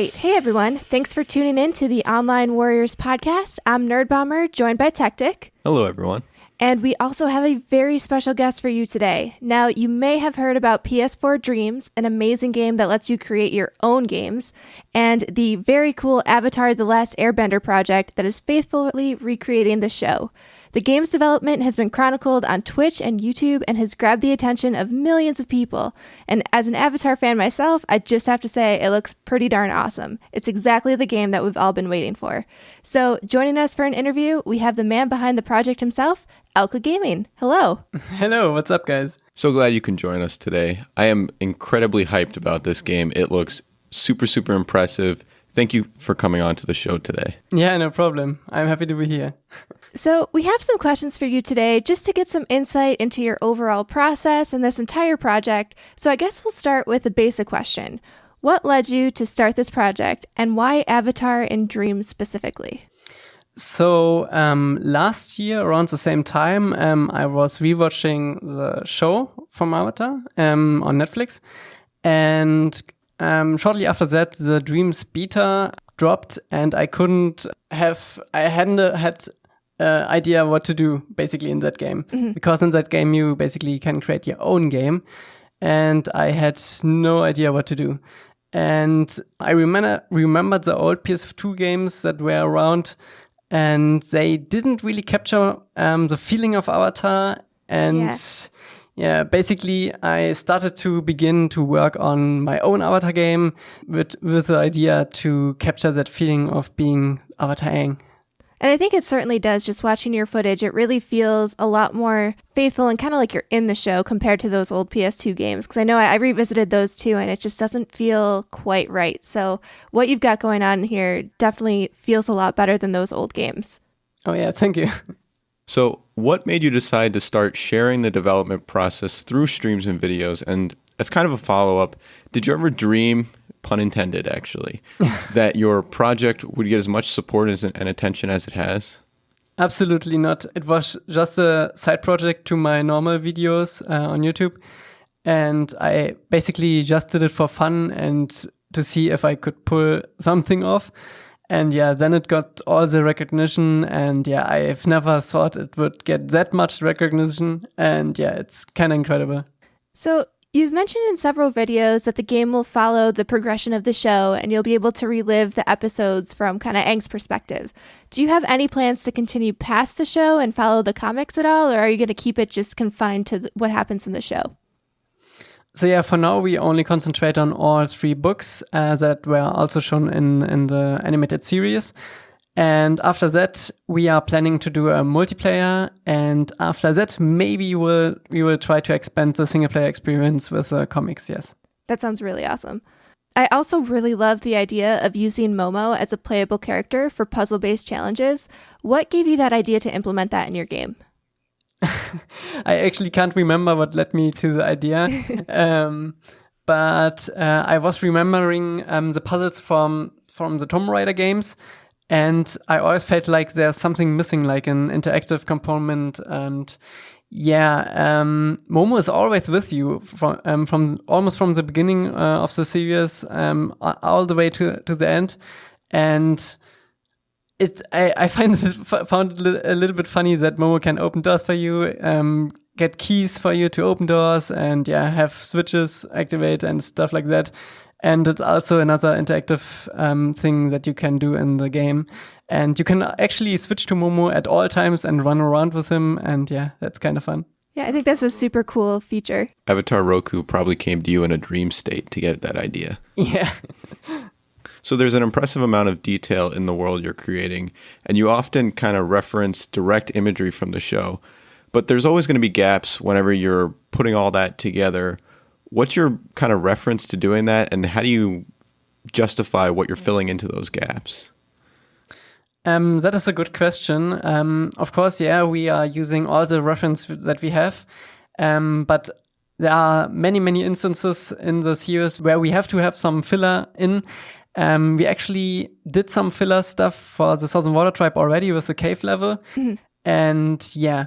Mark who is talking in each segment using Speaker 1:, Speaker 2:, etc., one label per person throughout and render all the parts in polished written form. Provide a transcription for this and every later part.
Speaker 1: right. Hey, everyone. Thanks for tuning in to the Online Warriors podcast. I'm Nerd Bomber, joined by Tactic.
Speaker 2: Hello, everyone.
Speaker 1: And we also have a very special guest for you today. Now, you may have heard about PS4 Dreams, an amazing game that lets you create your own games, and the very cool Avatar: The Last Airbender project that is faithfully recreating the show. The game's development has been chronicled on Twitch and YouTube and has grabbed the attention of millions of people. And as an Avatar fan myself, I just have to say it looks pretty darn awesome. It's exactly the game that we've all been waiting for. So joining us for an interview, we have the man behind the project himself, Elca Gaming. Hello.
Speaker 3: Hello, what's up, guys?
Speaker 2: So glad you can join us today. I am incredibly hyped about this game. It looks super, super impressive. Thank you for coming on to the show today.
Speaker 3: Yeah, no problem. I'm happy to be here.
Speaker 1: So we have some questions for you today just to get some insight into your overall process and this entire project. So I guess we'll start with a basic question. What led you to start this project and why Avatar and Dreams specifically?
Speaker 3: So last year, around the same time, I was rewatching the show from Avatar on Netflix. And shortly after that, the Dreams beta dropped and I hadn't had idea what to do basically in that game. Mm-hmm. Because in that game, you basically can create your own game. And I had no idea what to do. And I remembered the old PS2 games that were around, and they didn't really capture the feeling of Avatar. And yeah, basically I started to begin to work on my own Avatar game with the idea to capture that feeling of being Avatar Aang.
Speaker 1: And I think it certainly does. Just watching your footage, it really feels a lot more faithful and kind of like you're in the show compared to those old PS2 games. Because I know I revisited those too, and it just doesn't feel quite right. So what you've got going on here definitely feels a lot better than those old games.
Speaker 3: Oh yeah, thank you.
Speaker 2: So what made you decide to start sharing the development process through streams and videos? And as kind of a follow-up, did you ever dream, pun intended actually, that your project would get as much support and attention as it has?
Speaker 3: Absolutely not. It was just a side project to my normal videos on YouTube. And I basically just did it for fun and to see if I could pull something off. And yeah, then it got all the recognition. And yeah, I've never thought it would get that much recognition. And yeah, it's kind of incredible.
Speaker 1: So you've mentioned in several videos that the game will follow the progression of the show and you'll be able to relive the episodes from kind of Aang's perspective. Do you have any plans to continue past the show and follow the comics at all, or are you going to keep it just confined to what happens in the show?
Speaker 3: So yeah, for now we only concentrate on all 3 books that were also shown in the animated series. And after that, we are planning to do a multiplayer. And after that, maybe we will try to expand the single player experience with the comics, yes.
Speaker 1: That sounds really awesome. I also really love the idea of using Momo as a playable character for puzzle-based challenges. What gave you that idea to implement that in your game?
Speaker 3: I actually can't remember what led me to the idea. But I was remembering the puzzles from the Tomb Raider games. And I always felt like there's something missing, like an interactive component. And yeah, Momo is always with you from almost from the beginning of the series all the way to the end. And I found it a little bit funny that Momo can open doors for you, get keys for you to open doors, and yeah, have switches activate and stuff like that. And it's also another interactive thing that you can do in the game. And you can actually switch to Momo at all times and run around with him. And yeah, that's kind of fun.
Speaker 1: Yeah, I think that's a super cool feature.
Speaker 2: Avatar Roku probably came to you in a dream state to get that idea.
Speaker 3: Yeah.
Speaker 2: So there's an impressive amount of detail in the world you're creating. And you often kind of reference direct imagery from the show. But there's always going to be gaps whenever you're putting all that together. What's your kind of reference to doing that, and how do you justify what you're filling into those gaps?
Speaker 3: That is a good question. Of course, yeah, we are using all the references that we have, but there are many, many instances in the series where we have to have some filler in. We actually did some filler stuff for the Southern Water Tribe already with the cave level. Mm-hmm. And yeah,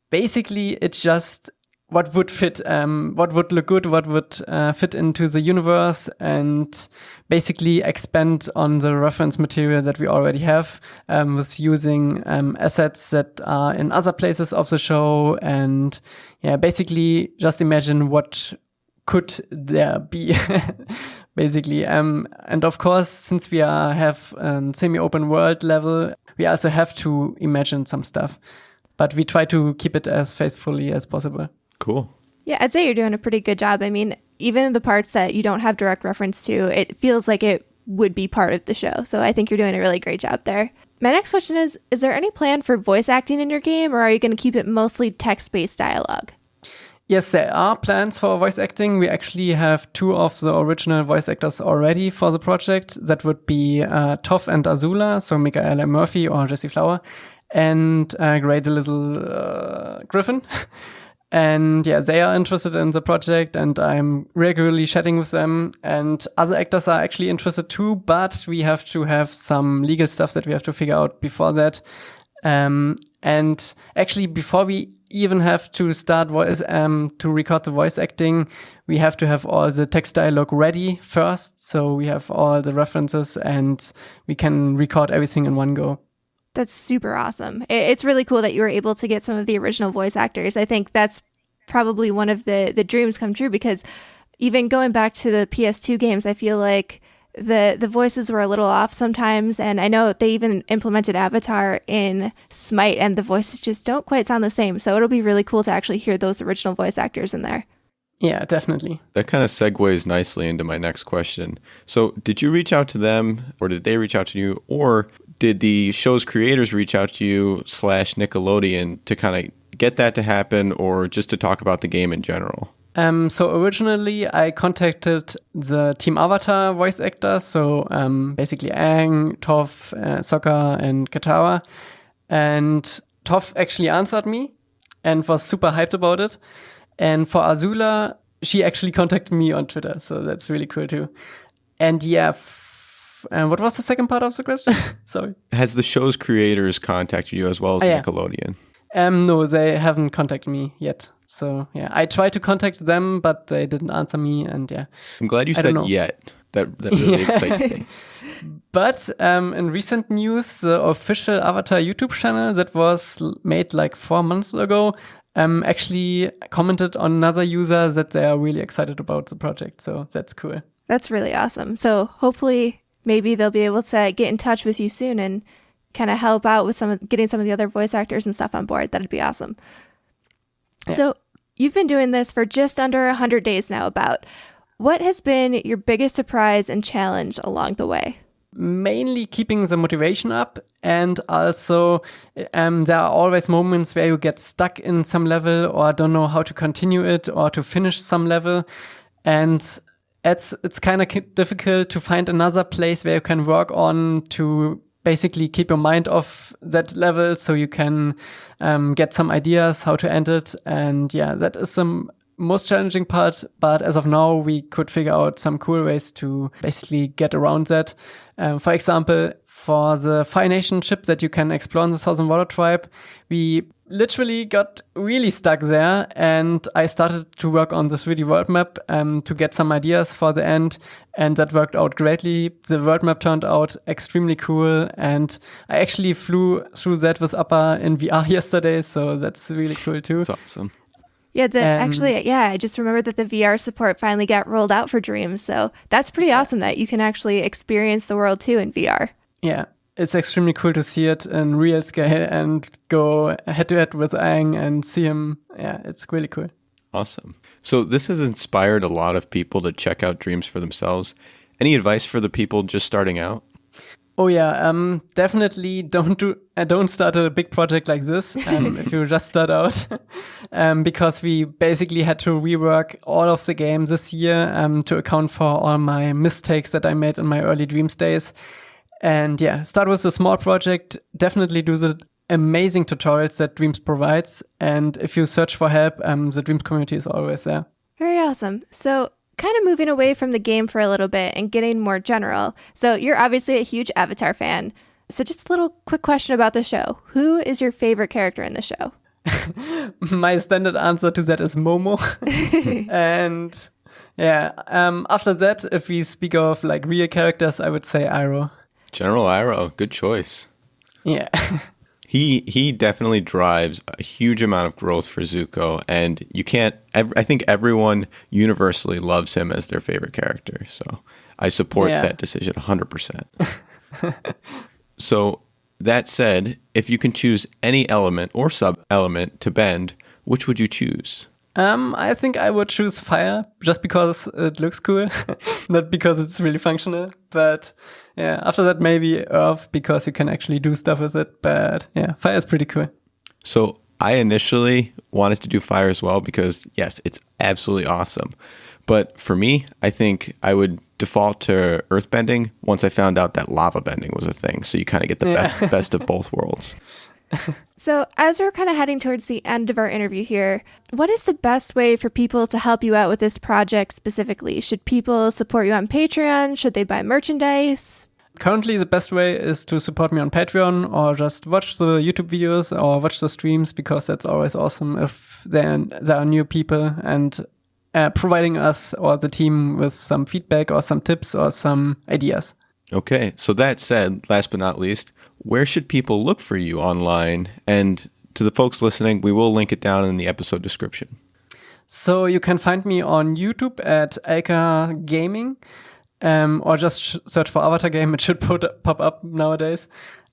Speaker 3: basically it's just what would fit, what would look good, what would fit into the universe, and basically expand on the reference material that we already have, with using assets that are in other places of the show, and basically just imagine what could there be, basically. And of course, since we have a semi-open world level, we also have to imagine some stuff, but we try to keep it as faithfully as possible.
Speaker 2: Cool.
Speaker 1: Yeah, I'd say you're doing a pretty good job. I mean, even the parts that you don't have direct reference to, it feels like it would be part of the show. So I think you're doing a really great job there. My next question is there any plan for voice acting in your game, or are you going to keep it mostly text-based dialogue?
Speaker 3: Yes, there are plans for voice acting. We actually have 2 of the original voice actors already for the project. That would be Toph and Azula, so Michaela Murphy or Jessie Flower, and Grey the Little Griffin. And they are interested in the project, and I'm regularly chatting with them. And other actors are actually interested too, but we have to have some legal stuff that we have to figure out before that. And actually, before we even have to start to record the voice acting, we have to have all the text dialogue ready first. So we have all the references and we can record everything in one go.
Speaker 1: That's super awesome. It's really cool that you were able to get some of the original voice actors. I think that's probably one of the dreams come true, because even going back to the PS2 games, I feel like the voices were a little off sometimes. And I know they even implemented Avatar in Smite, and the voices just don't quite sound the same. So it'll be really cool to actually hear those original voice actors in there.
Speaker 3: Yeah, definitely.
Speaker 2: That kind of segues nicely into my next question. So did you reach out to them, or did they reach out to you, or did the show's creators reach out to you / Nickelodeon to kind of get that to happen, or just to talk about the game in general?
Speaker 3: So originally I contacted the Team Avatar voice actors, so basically Aang, Toph, Sokka, and Katara. And Toph actually answered me and was super hyped about it. And for Azula, she actually contacted me on Twitter, so that's really cool too. And what was the second part of the question? Sorry.
Speaker 2: Has the show's creators contacted you as well as Nickelodeon?
Speaker 3: No, they haven't contacted me yet. So I tried to contact them, but they didn't answer me. And
Speaker 2: I'm glad you said yet. That really excites me.
Speaker 3: But in recent news, the official Avatar YouTube channel that was made like 4 months ago actually commented on another user that they are really excited about the project. So that's cool.
Speaker 1: That's really awesome. So hopefully maybe they'll be able to get in touch with you soon and kind of help out with getting some of the other voice actors and stuff on board. That'd be awesome. Yeah. So you've been doing this for just under 100 days now, about. What has been your biggest surprise and challenge along the way?
Speaker 3: Mainly keeping the motivation up, and also there are always moments where you get stuck in some level or don't know how to continue it or to finish some level, and it's kind of difficult to find another place where you can work on to basically keep your mind off that level so you can get some ideas how to end it. And that is some most challenging part, but as of now we could figure out some cool ways to basically get around that. For example, for the Fire Nation ship that you can explore in the Southern Water Tribe, we literally got really stuck there, and I started to work on the 3D world map to get some ideas for the end, and that worked out greatly. The world map turned out extremely cool, and I actually flew through that with Appa in VR yesterday, so that's really cool too.
Speaker 2: That's awesome.
Speaker 1: Yeah, I just remembered that the VR support finally got rolled out for Dreams. So that's pretty awesome that you can actually experience the world too in VR.
Speaker 3: Yeah, it's extremely cool to see it in real scale and go head to head with Aang and see him. Yeah, it's really cool.
Speaker 2: Awesome. So this has inspired a lot of people to check out Dreams for themselves. Any advice for the people just starting out?
Speaker 3: Oh yeah, definitely don't start a big project like this if you just start out, because we basically had to rework all of the game this year to account for all my mistakes that I made in my early Dreams days. And start with a small project. Definitely do the amazing tutorials that Dreams provides, and if you search for help, the Dreams community is always there.
Speaker 1: Very awesome. So, kind of moving away from the game for a little bit and getting more general. So you're obviously a huge Avatar fan. So just a little quick question about the show. Who is your favorite character in the show?
Speaker 3: My standard answer to that is Momo. And yeah, after that, if we speak of like real characters, I would say Iroh.
Speaker 2: General Iroh, good choice.
Speaker 3: Yeah.
Speaker 2: He definitely drives a huge amount of growth for Zuko, and you can't. I think everyone universally loves him as their favorite character. So I support that decision 100%. So that said, if you can choose any element or sub-element to bend, which would you choose?
Speaker 3: I think I would choose fire just because it looks cool, not because it's really functional. But yeah, after that, maybe earth because you can actually do stuff with it. But yeah, fire is pretty cool.
Speaker 2: So I initially wanted to do fire as well because, yes, it's absolutely awesome. But for me, I think I would default to earthbending once I found out that lava bending was a thing. So you kind of get the best of both worlds.
Speaker 1: So as we're kind of heading towards the end of our interview here, what is the best way for people to help you out with this project specifically? Should people support you on Patreon? Should they buy merchandise?
Speaker 3: Currently, the best way is to support me on Patreon or just watch the YouTube videos or watch the streams because that's always awesome if there are new people and providing us or the team with some feedback or some tips or some ideas.
Speaker 2: Okay, so that said, last but not least, where should people look for you online? And to the folks listening, we will link it down in the episode description.
Speaker 3: So you can find me on YouTube at Elca Gaming, or just search for Avatar Game. It should pop up nowadays.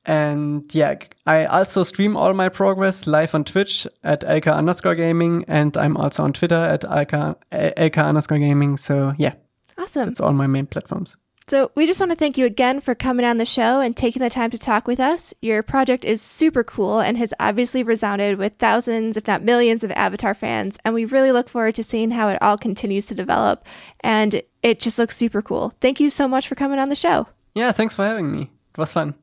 Speaker 3: And yeah, I also stream all my progress live on Twitch at Elca_Gaming, and I'm also on Twitter at Elca_Gaming. So yeah,
Speaker 1: awesome.
Speaker 3: That's all my main platforms.
Speaker 1: So we just want to thank you again for coming on the show and taking the time to talk with us. Your project is super cool and has obviously resounded with thousands, if not millions, of Avatar fans. And we really look forward to seeing how it all continues to develop. And it just looks super cool. Thank you so much for coming on the show.
Speaker 3: Yeah, thanks for having me. It was fun.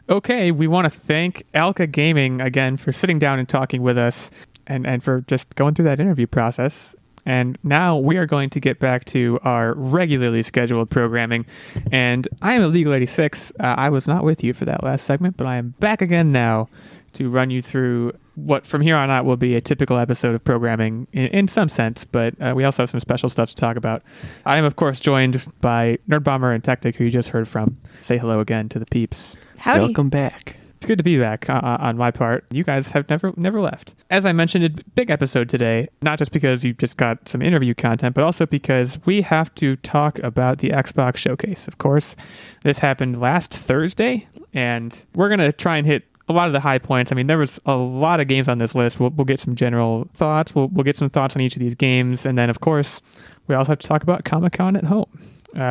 Speaker 4: Okay, we want to thank Elca Gaming again for sitting down and talking with us and for just going through that interview process. And now we are going to get back to our regularly scheduled programming. And I am Illegal 86. I was not with you for that last segment, but I am back again now to run you through what from here on out will be a typical episode of programming in some sense, but we also have some special stuff to talk about. I am, of course, joined by Nerd Bomber and Tactic, who you just heard from. Say hello again to the peeps.
Speaker 1: Howdy.
Speaker 2: Welcome back.
Speaker 4: It's good to be back on my part. You guys have never left. As I mentioned, a big episode today, not just because you just got some interview content, but also because we have to talk about the Xbox Showcase. Of course, this happened last Thursday, and we're going to try and hit a lot of the high points. I mean, there was a lot of games on this list. We'll get some general thoughts. We'll get some thoughts on each of these games. And then, of course, we also have to talk about Comic-Con at Home,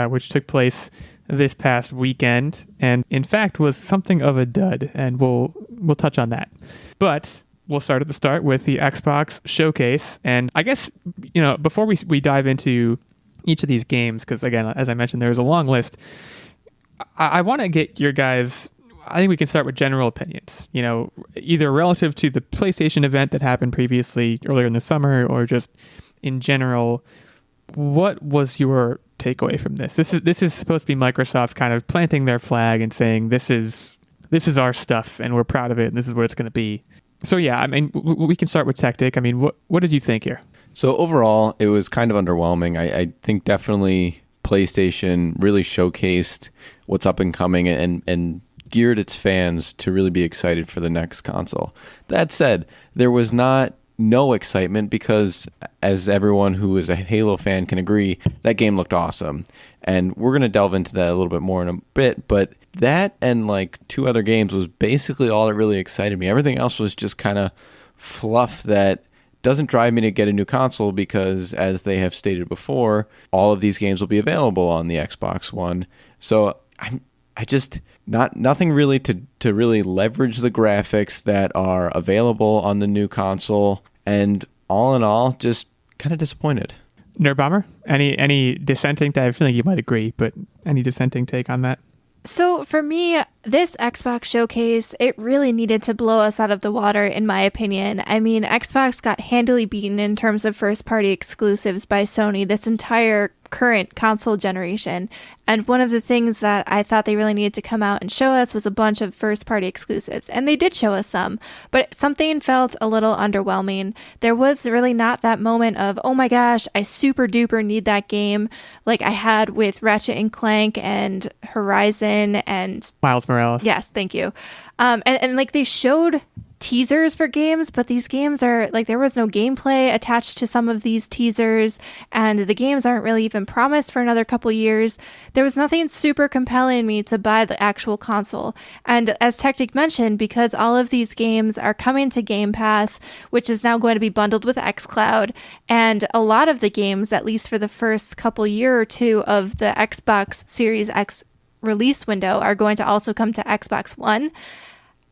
Speaker 4: which took place this past weekend, and in fact was something of a dud, and we'll touch on that. But we'll start at the start with the Xbox Showcase, and I guess, you know, before we dive into each of these games, because again, as I mentioned, there's a long list, I want to get your guys. I think we can start with general opinions, you know, either relative to the PlayStation event that happened previously earlier in the summer, or just in general. What was your takeaway from this? This is supposed to be Microsoft kind of planting their flag and saying this is our stuff and we're proud of it and this is what it's going to be. So yeah, I mean, we can start with Tactic. I mean, what did you think here?
Speaker 2: So overall, it was kind of underwhelming. I think definitely PlayStation really showcased what's up and coming and geared its fans to really be excited for the next console. That said, there was no excitement because, as everyone who is a Halo fan can agree, that game looked awesome. And we're going to delve into that a little bit more in a bit, but that and like two other games was basically all that really excited me. Everything else was just kind of fluff that doesn't drive me to get a new console because, as they have stated before, all of these games will be available on the Xbox One. So I just nothing really to really leverage the graphics that are available on the new console. And all in all, just kind of disappointed.
Speaker 4: Nerd Bomber, any dissenting? I feel like you might agree, but any dissenting take on that?
Speaker 1: So for me, this Xbox Showcase, it really needed to blow us out of the water, in my opinion. I mean, Xbox got handily beaten in terms of first-party exclusives by Sony this entire current console generation. And one of the things that I thought they really needed to come out and show us was a bunch of first-party exclusives. And they did show us some, but something felt a little underwhelming. There was really not that moment of, oh my gosh, I super duper need that game, like I had with Ratchet and Clank and Horizon and
Speaker 4: Miles Morales.
Speaker 1: Yes, thank you. And like they showed teasers for games, but these games are like, there was no gameplay attached to some of these teasers, and the games aren't really even promised for another couple years. There was nothing super compelling me to buy the actual console. And as Tactic mentioned, because all of these games are coming to Game Pass, which is now going to be bundled with xCloud, and a lot of the games, at least for the first couple year or two of the Xbox Series X release window, are going to also come to Xbox One.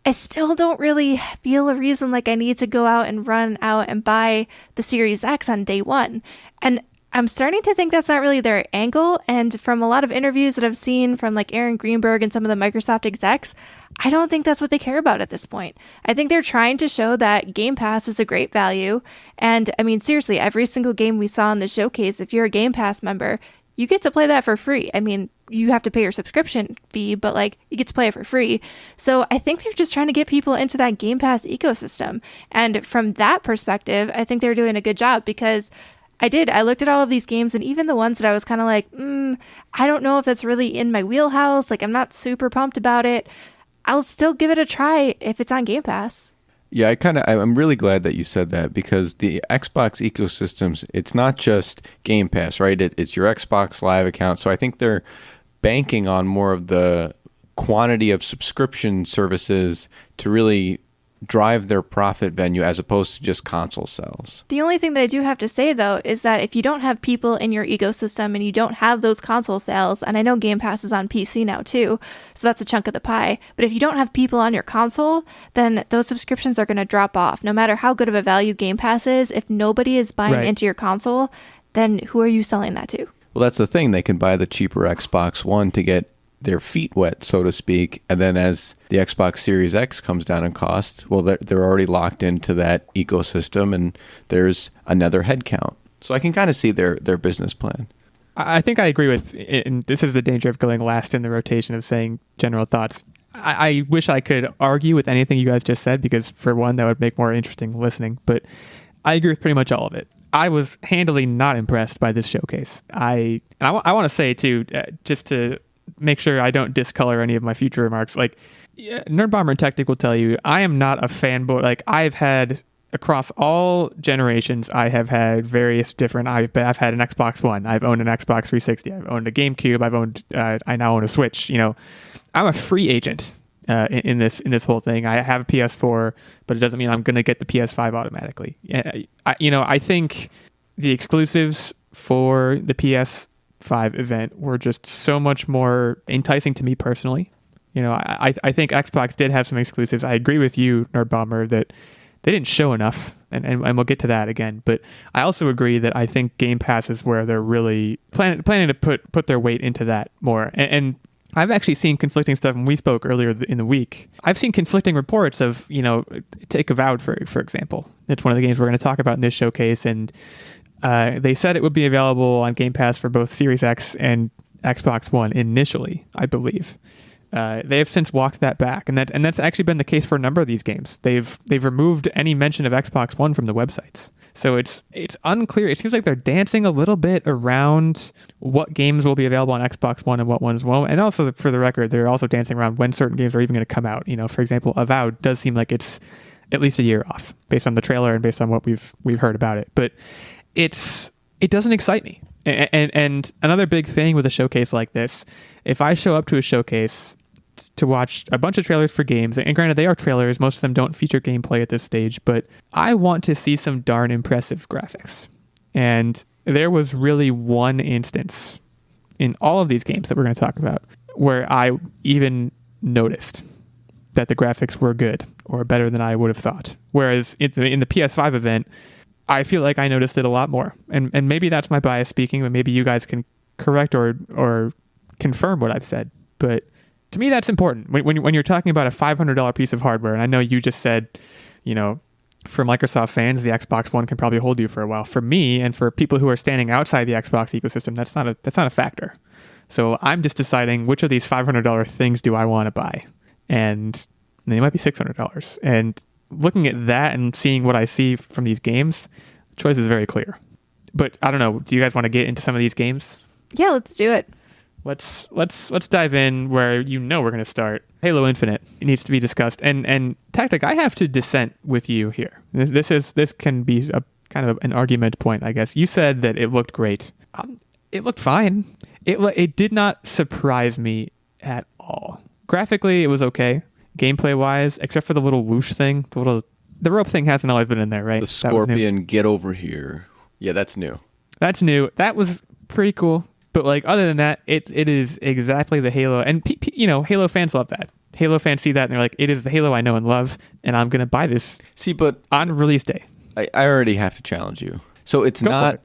Speaker 1: I still don't really feel a reason like I need to go out and run out and buy the Series X on day one. And I'm starting to think that's not really their angle. And from a lot of interviews that I've seen from like Aaron Greenberg and some of the Microsoft execs, I don't think that's what they care about at this point. I think they're trying to show that Game Pass is a great value. And I mean, seriously, every single game we saw in the showcase, if you're a Game Pass member, you get to play that for free. I mean, you have to pay your subscription fee, but like you get to play it for free. So I think they're just trying to get people into that Game Pass ecosystem. And from that perspective, I think they're doing a good job, because I looked at all of these games, and even the ones that I was kind of like, I don't know if that's really in my wheelhouse. Like, I'm not super pumped about it. I'll still give it a try if it's on Game Pass.
Speaker 2: Yeah, I'm really glad that you said that, because the Xbox ecosystems, it's not just Game Pass, right? It's your Xbox Live account. So I think they're banking on more of the quantity of subscription services to really drive their profit venue, as opposed to just console sales.
Speaker 1: The only thing that I do have to say, though, is that if you don't have people in your ecosystem and you don't have those console sales, and I know Game Pass is on PC now too, so that's a chunk of the pie, but if you don't have people on your console, then those subscriptions are going to drop off. No matter how good of a value Game Pass is, if nobody is buying into your console, then who are you selling that to?
Speaker 2: Well, that's the thing. They can buy the cheaper Xbox One to get their feet wet, so to speak, and then as the Xbox Series X comes down in cost, well, they're already locked into that ecosystem, and there's another head count. So I can kind of see their business plan.
Speaker 4: I think I agree with, and this is the danger of going last in the rotation of saying general thoughts. I wish I could argue with anything you guys just said, because for one, that would make more interesting listening, but I agree with pretty much all of it. I was handily not impressed by this showcase. I want to say too, just to make sure I don't discolor any of my future remarks. Like, Nerd Bomber and Tactic will tell you, I am not a fanboy. Like, I've had, across all generations, I have had various different. I've had an Xbox One. I've owned an Xbox 360. I've owned a GameCube. I now own a Switch. You know, I'm a free agent in this whole thing. I have a PS4, but it doesn't mean I'm going to get the PS5 automatically. I think the exclusives for the PS5 event were just so much more enticing to me personally. You know, I think Xbox did have some exclusives. I agree with you, Nerd Bomber, that they didn't show enough, and we'll get to that again. But I also agree that I think Game Pass is where they're really planning to put their weight into that more. And I've actually seen conflicting stuff, and we spoke earlier in the week. I've seen conflicting reports of, take Avowed, for example. It's one of the games we're going to talk about in this showcase, and they said it would be available on Game Pass for both Series X and Xbox One initially, I believe. They have since walked that back, and that's actually been the case for a number of these games. They've removed any mention of Xbox One from the websites. So it's unclear. It seems like they're dancing a little bit around what games will be available on Xbox One and what ones won't. And also, for the record, they're also dancing around when certain games are even going to come out. For example, Avowed does seem like it's at least a year off based on the trailer and based on what we've heard about it. But it doesn't excite me. And another big thing with a showcase like this, if I show up to a showcase to watch a bunch of trailers for games, and granted they are trailers, most of them don't feature gameplay at this stage, but I want to see some darn impressive graphics. And there was really one instance in all of these games that we're going to talk about where I even noticed that the graphics were good or better than I would have thought. Whereas in the PS5 event, I feel like I noticed it a lot more. And maybe that's my bias speaking, but maybe you guys can correct or confirm what I've said. But to me, that's important. When you're talking about a $500 piece of hardware, and I know you just said, for Microsoft fans, the Xbox One can probably hold you for a while. For me and for people who are standing outside the Xbox ecosystem, that's not a factor. So I'm just deciding which of these $500 things do I want to buy, and they might be $600. And looking at that and seeing what I see from these games, the choice is very clear. But I don't know. Do you guys want to get into some of these games?
Speaker 1: Yeah, let's do it.
Speaker 4: Let's dive in where we're going to start. Halo Infinite needs to be discussed, and Tactic, I have to dissent with you here. This can be a kind of an argument point, I guess. You said that it looked great. It looked fine. It did not surprise me at all. Graphically, it was okay. Gameplay wise, except for the little whoosh thing, the rope thing hasn't always been in there, right?
Speaker 2: The scorpion, get over here. Yeah, that's new.
Speaker 4: That's new. That was pretty cool. But like other than that, it is exactly the Halo, and Halo fans love that. Halo fans see that and they're like, it is the Halo I know and love, and I'm gonna buy this.
Speaker 2: See, but
Speaker 4: on release day,
Speaker 2: I already have to challenge you. So it's not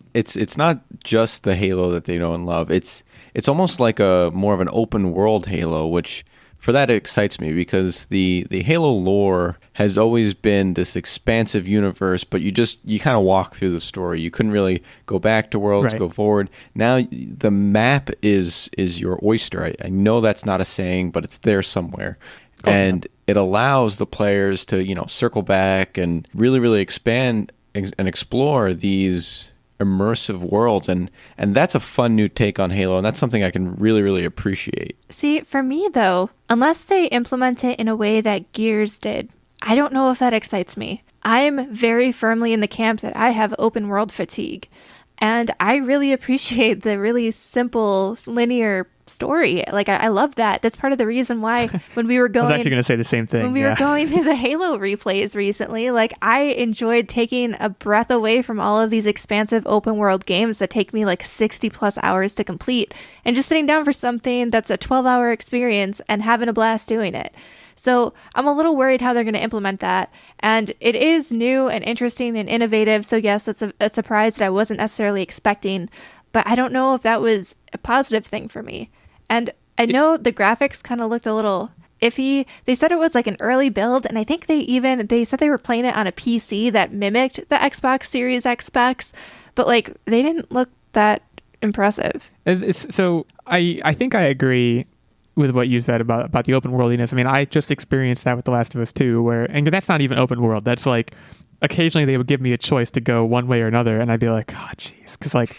Speaker 2: just the Halo that they know and love. It's almost like a more of an open world Halo, which for that it excites me because the Halo lore has always been this expansive universe, but you kind of walk through the story. You couldn't really go back to worlds, go forward. Now the map is your oyster. I know that's not a saying, but it's there somewhere. And it allows the players to, circle back and really, really expand and explore these immersive worlds, and that's a fun new take on Halo, and that's something I can really, really appreciate.
Speaker 1: See, for me though, unless they implement it in a way that Gears did, I don't know if that excites me. I'm very firmly in the camp that I have open world fatigue, and I really appreciate the really simple linear story. Like I love that. That's part of the reason why when we were going,
Speaker 4: I was actually going to say the same thing.
Speaker 1: When we were going through the Halo replays recently, like I enjoyed taking a breath away from all of these expansive open world games that take me like 60 plus hours to complete, and just sitting down for something that's a 12-hour experience and having a blast doing it. So I'm a little worried how they're going to implement that. And it is new and interesting and innovative. So yes, that's a surprise that I wasn't necessarily expecting. But I don't know if that was a positive thing for me. And I know the graphics kind of looked a little iffy. They said it was like an early build, and I think they said they were playing it on a PC that mimicked the Xbox Series X specs, but like they didn't look that impressive.
Speaker 4: So I think I agree with what you said about the open worldiness. I mean, I just experienced that with The Last of Us 2, and that's not even open world. That's like occasionally they would give me a choice to go one way or another, and I'd be like, oh, jeez, because like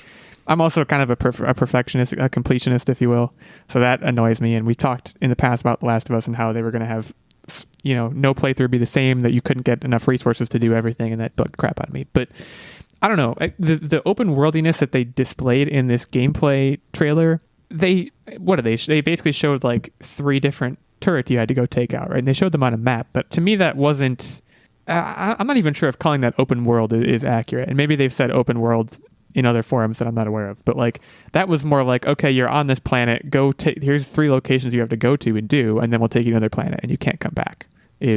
Speaker 4: I'm also kind of a perfectionist, a completionist, if you will. So that annoys me. And we talked in the past about The Last of Us and how they were going to have, no playthrough be the same, that you couldn't get enough resources to do everything, and that bugged the crap out of me. But I don't know. The open worldiness that they displayed in this gameplay trailer, they basically showed like 3 different turrets you had to go take out, right? And they showed them on a map. But to me, that wasn't... I'm not even sure if calling that open world is accurate. And maybe they've said open world in other forums that I'm not aware of, but like that was more like, okay, you're on this planet, here's 3 locations you have to go to and do, and then we'll take you to another planet and you can't come back. I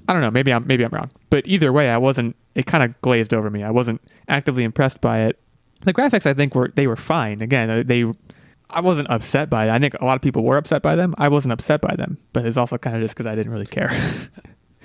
Speaker 4: don't know, maybe I'm wrong, but either way, it kind of glazed over me. I wasn't actively impressed by it. The graphics, I think they were fine. Again, I wasn't upset by it. I think a lot of people were upset by them. I wasn't upset by them, but it's also kind of just because I didn't really care.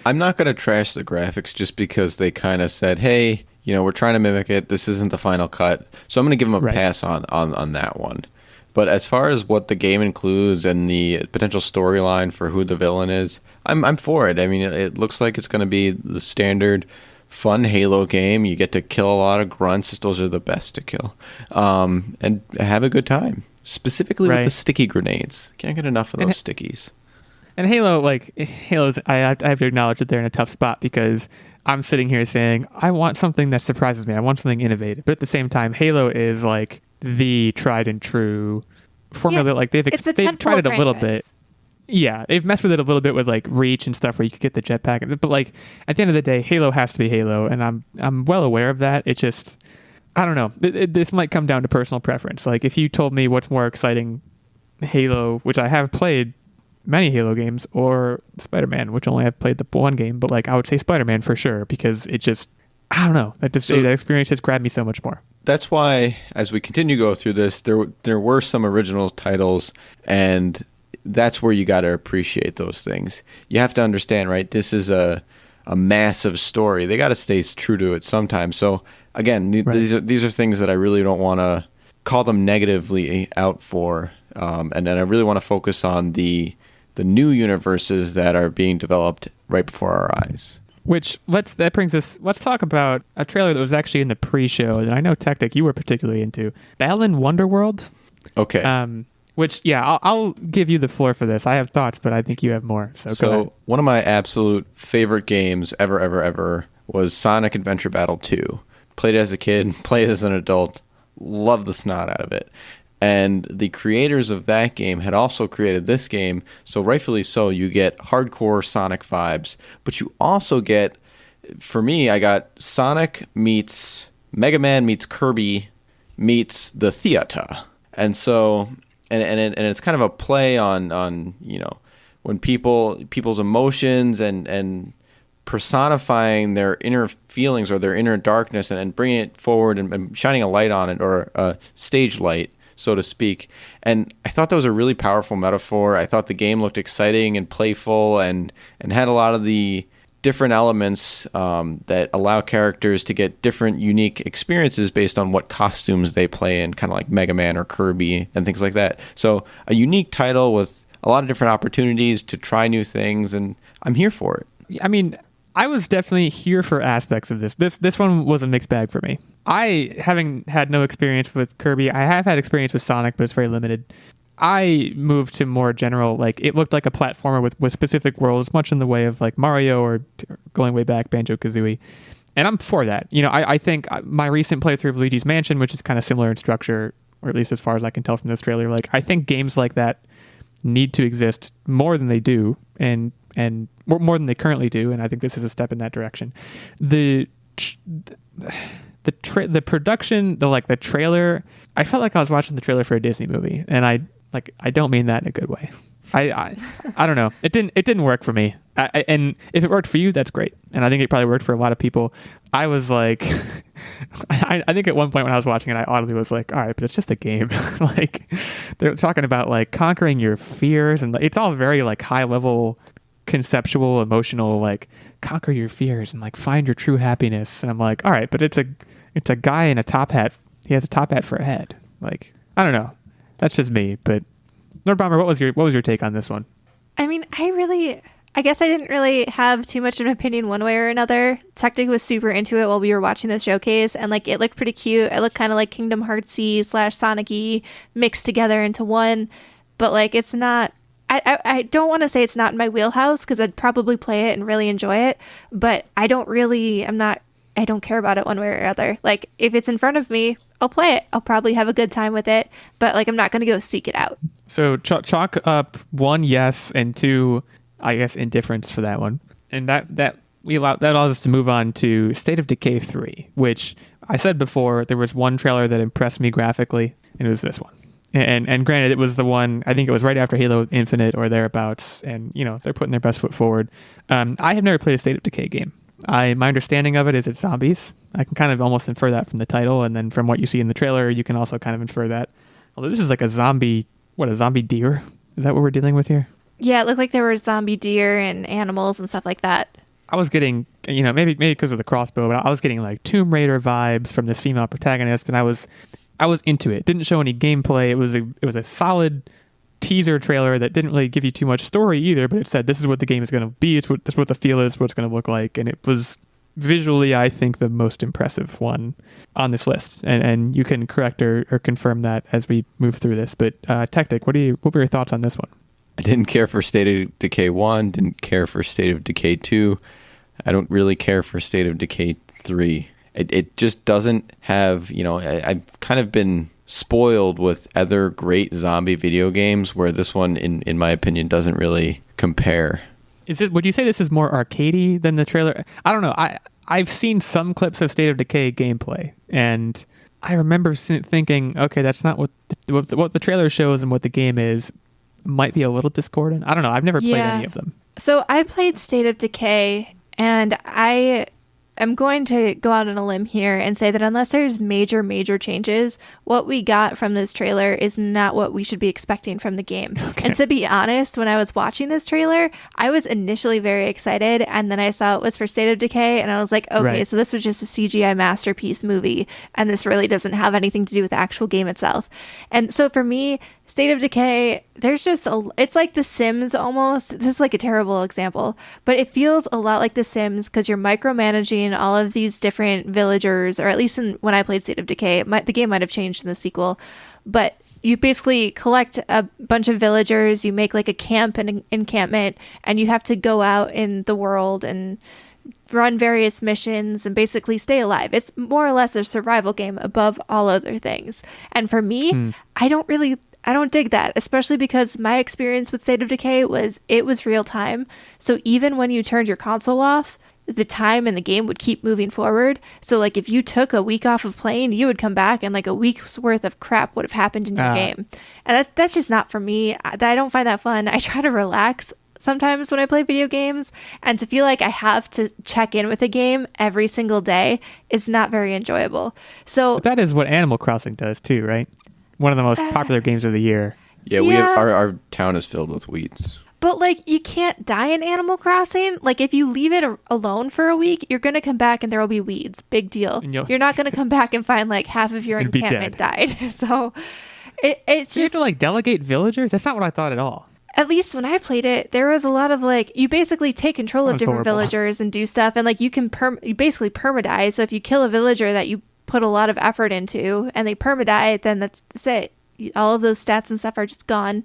Speaker 2: I'm not going to trash the graphics just because they kind of said, hey, we're trying to mimic it. This isn't the final cut. So I'm going to give them a pass on that one. But as far as what the game includes and the potential storyline for who the villain is, I'm for it. I mean, it looks like it's going to be the standard fun Halo game. You get to kill a lot of grunts. Those are the best to kill. And have a good time. Specifically with the sticky grenades. Can't get enough of those stickies.
Speaker 4: And Halo's, I have to acknowledge that they're in a tough spot because I'm sitting here saying, I want something that surprises me. I want something innovative. But at the same time, Halo is like the tried and true formula.
Speaker 1: Yeah,
Speaker 4: Like they've tried it a little bit. Yeah, they've messed with it a little bit with like reach and stuff where you could get the jetpack. But like at the end of the day, Halo has to be Halo, and I'm well aware of that. It just, I don't know. This might come down to personal preference. Like if you told me what's more exciting, Halo, which I have played many Halo games, or Spider-Man, which only I've played the one game, but like I would say Spider-Man for sure, because it just, I don't know, that experience just grabbed me so much more.
Speaker 2: That's why as we continue to go through this, there were some original titles, and that's where you got to appreciate those things. You have to understand, right? This is a a massive story. They got to stay true to it sometimes. So again, these are things that I really don't want to call them negatively out for, and then I really want to focus on the new universes that are being developed right before our eyes.
Speaker 4: Let's talk about a trailer that was actually in the pre-show that I know Tactic you were particularly into, BALAN WONDERWORLD.
Speaker 2: Okay.
Speaker 4: Which, yeah, I'll give you the floor for this. I have thoughts, but I think you have more. So go ahead.
Speaker 2: One of my absolute favorite games ever was Sonic Adventure Battle 2. Played it as a kid, played it as an adult, loved the snot out of it. And the creators of that game had also created this game, so rightfully so, you get hardcore Sonic vibes, but you also get, for me, I got Sonic meets Mega Man meets Kirby meets the theater. And so, and it's kind of a play on when people's emotions and personifying their inner feelings or their inner darkness and bringing it forward and shining a light on it, or a stage light, so to speak. And I thought that was a really powerful metaphor. I thought the game looked exciting and playful and had a lot of the different elements that allow characters to get different unique experiences based on what costumes they play in, kind of like Mega Man or Kirby and things like that. So a unique title with a lot of different opportunities to try new things, and I'm here for it.
Speaker 4: I mean, I was definitely here for aspects of this. This one was a mixed bag for me. I, having had no experience with Kirby, I have had experience with Sonic, but it's very limited. I moved to more general, like, it looked like a platformer with specific worlds, much in the way of like Mario or going way back, Banjo-Kazooie. And I'm for that. I think my recent playthrough of Luigi's Mansion, which is kind of similar in structure, or at least as far as I can tell from this trailer, like, I think games like that need to exist more than they do, and more than they currently do, and I think this is a step in that direction. The production, the trailer, I felt like I was watching the trailer for a Disney movie, and I don't mean that in a good way. I don't know. It didn't work for me. And if it worked for you, that's great. And I think it probably worked for a lot of people. I was like, I think at one point when I was watching it, I audibly was like, all right, but it's just a game. Like, they're talking about like conquering your fears, and it's all very like high level, conceptual, emotional, like conquer your fears and like find your true happiness. And I'm like, all right, but it's a guy in a top hat. He has a top hat for a head. Like, I don't know. That's just me. But Nordbomber, what was your take on this one?
Speaker 1: I mean, I guess I didn't really have too much of an opinion one way or another. Tactic was super into it while we were watching the showcase, and like it looked pretty cute. It looked kind of like Kingdom Heartsy / Sonic-y mixed together into one, but like it's not. I don't want to say it's not in my wheelhouse, because I'd probably play it and really enjoy it, but I don't care about it one way or other. Like, if it's in front of me, I'll play it. I'll probably have a good time with it, but like I'm not going to go seek it out.
Speaker 4: So chalk up 1 yes and 2, I guess, indifference for that one. And that allows us to move on to State of Decay 3, which I said before, there was one trailer that impressed me graphically, and it was this one. And granted, it was the one, I think it was right after Halo Infinite or thereabouts, and they're putting their best foot forward. I have never played a State of Decay game. My understanding of it is it's zombies. I can kind of almost infer that from the title, and then from what you see in the trailer, you can also kind of infer that. Although this is like a zombie deer? Is that what we're dealing with here?
Speaker 1: Yeah, it looked like there were zombie deer and animals and stuff like that.
Speaker 4: I was getting, maybe because of the crossbow, but I was getting like Tomb Raider vibes from this female protagonist, and I was into it. Didn't show any gameplay. It was a solid teaser trailer that didn't really give you too much story either, but it said this is what the game is going to be. This is what the feel is, what it's going to look like, and it was visually, I think, the most impressive one on this list. And you can correct or confirm that as we move through this. But Tactic, what were your thoughts on this one?
Speaker 2: I didn't care for State of Decay 1, didn't care for State of Decay 2. I don't really care for State of Decay 3. It just doesn't have, I've kind of been spoiled with other great zombie video games where this one, in my opinion, doesn't really compare.
Speaker 4: Would you say this is more arcadey than the trailer? I don't know. I've seen some clips of State of Decay gameplay, and I remember thinking, okay, that's not what the trailer shows and what the game is. Might be a little discordant. I don't know. I've never played any of them.
Speaker 1: So I played State of Decay, and I am going to go out on a limb here and say that unless there's major changes, what we got from this trailer is not what we should be expecting from the game.
Speaker 4: Okay.
Speaker 1: And to be honest, when I was watching this trailer, I was initially very excited, and then I saw it was for State of Decay, and I was like, okay,
Speaker 4: Right.
Speaker 1: so this was just a CGI masterpiece movie, and this really doesn't have anything to do with the actual game itself. And so for me, State of Decay, it's like The Sims almost. This is like a terrible example, but it feels a lot like The Sims because you're micromanaging all of these different villagers, or at least when I played State of Decay, the game might have changed in the sequel, but you basically collect a bunch of villagers, you make like a camp and an encampment, and you have to go out in the world and run various missions and basically stay alive. It's more or less a survival game above all other things. And for me, I don't dig that, especially because my experience with State of Decay was real time. So even when you turned your console off, the time in the game would keep moving forward. So like if you took a week off of playing, you would come back and like a week's worth of crap would have happened in your game. And that's just not for me. I don't find that fun. I try to relax sometimes when I play video games, and to feel like I have to check in with a game every single day is not very enjoyable. So
Speaker 4: But that is what Animal Crossing does too, right? One of the most popular games of the year.
Speaker 2: Yeah, we have, our town is filled with weeds.
Speaker 1: But, like, you can't die in Animal Crossing. Like, if you leave it alone for a week, you're going to come back and there will be weeds. Big deal. You're not going to come back and find, like, half of your
Speaker 4: And be
Speaker 1: encampment died. So, it's
Speaker 4: Do you have
Speaker 1: just...
Speaker 4: to like delegate villagers? That's not what I thought at all.
Speaker 1: At least when I played it, there was a lot of, like, you basically take control of
Speaker 4: Sounds
Speaker 1: different
Speaker 4: horrible.
Speaker 1: villagers and do stuff. And, like, you can you basically permadie. So, if you kill a villager that you put a lot of effort into and they permadie, then that's it. All of those stats and stuff are just gone.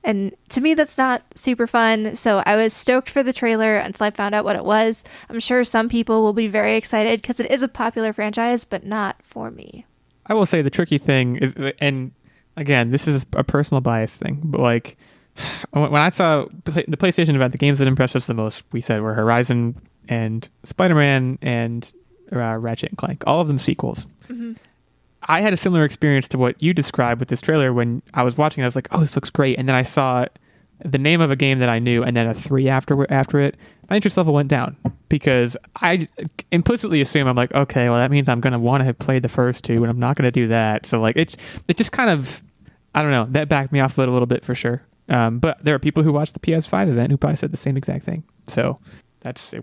Speaker 1: And to me, that's not super fun. So I was stoked for the trailer until I found out what it was. I'm sure some people will be very excited because it is a popular franchise, but not for me.
Speaker 4: I will say the tricky thing is, and again, this is a personal bias thing, but like when I saw the PlayStation event, the games that impressed us the most, we said were Horizon and Spider-Man and Ratchet and Clank, all of them sequels.
Speaker 1: Mm-hmm.
Speaker 4: I had a similar experience to what you described with this trailer. When I was watching, I was like, oh, this looks great. And then I saw the name of a game that I knew and then a 3 after it. My interest level went down because I implicitly assume I'm like, okay, well, that means I'm going to want to have played the first 2 and I'm not going to do that. So like, it just kind of, I don't know, that backed me off a little bit for sure. But there are people who watched the PS5 event who probably said the same exact thing. So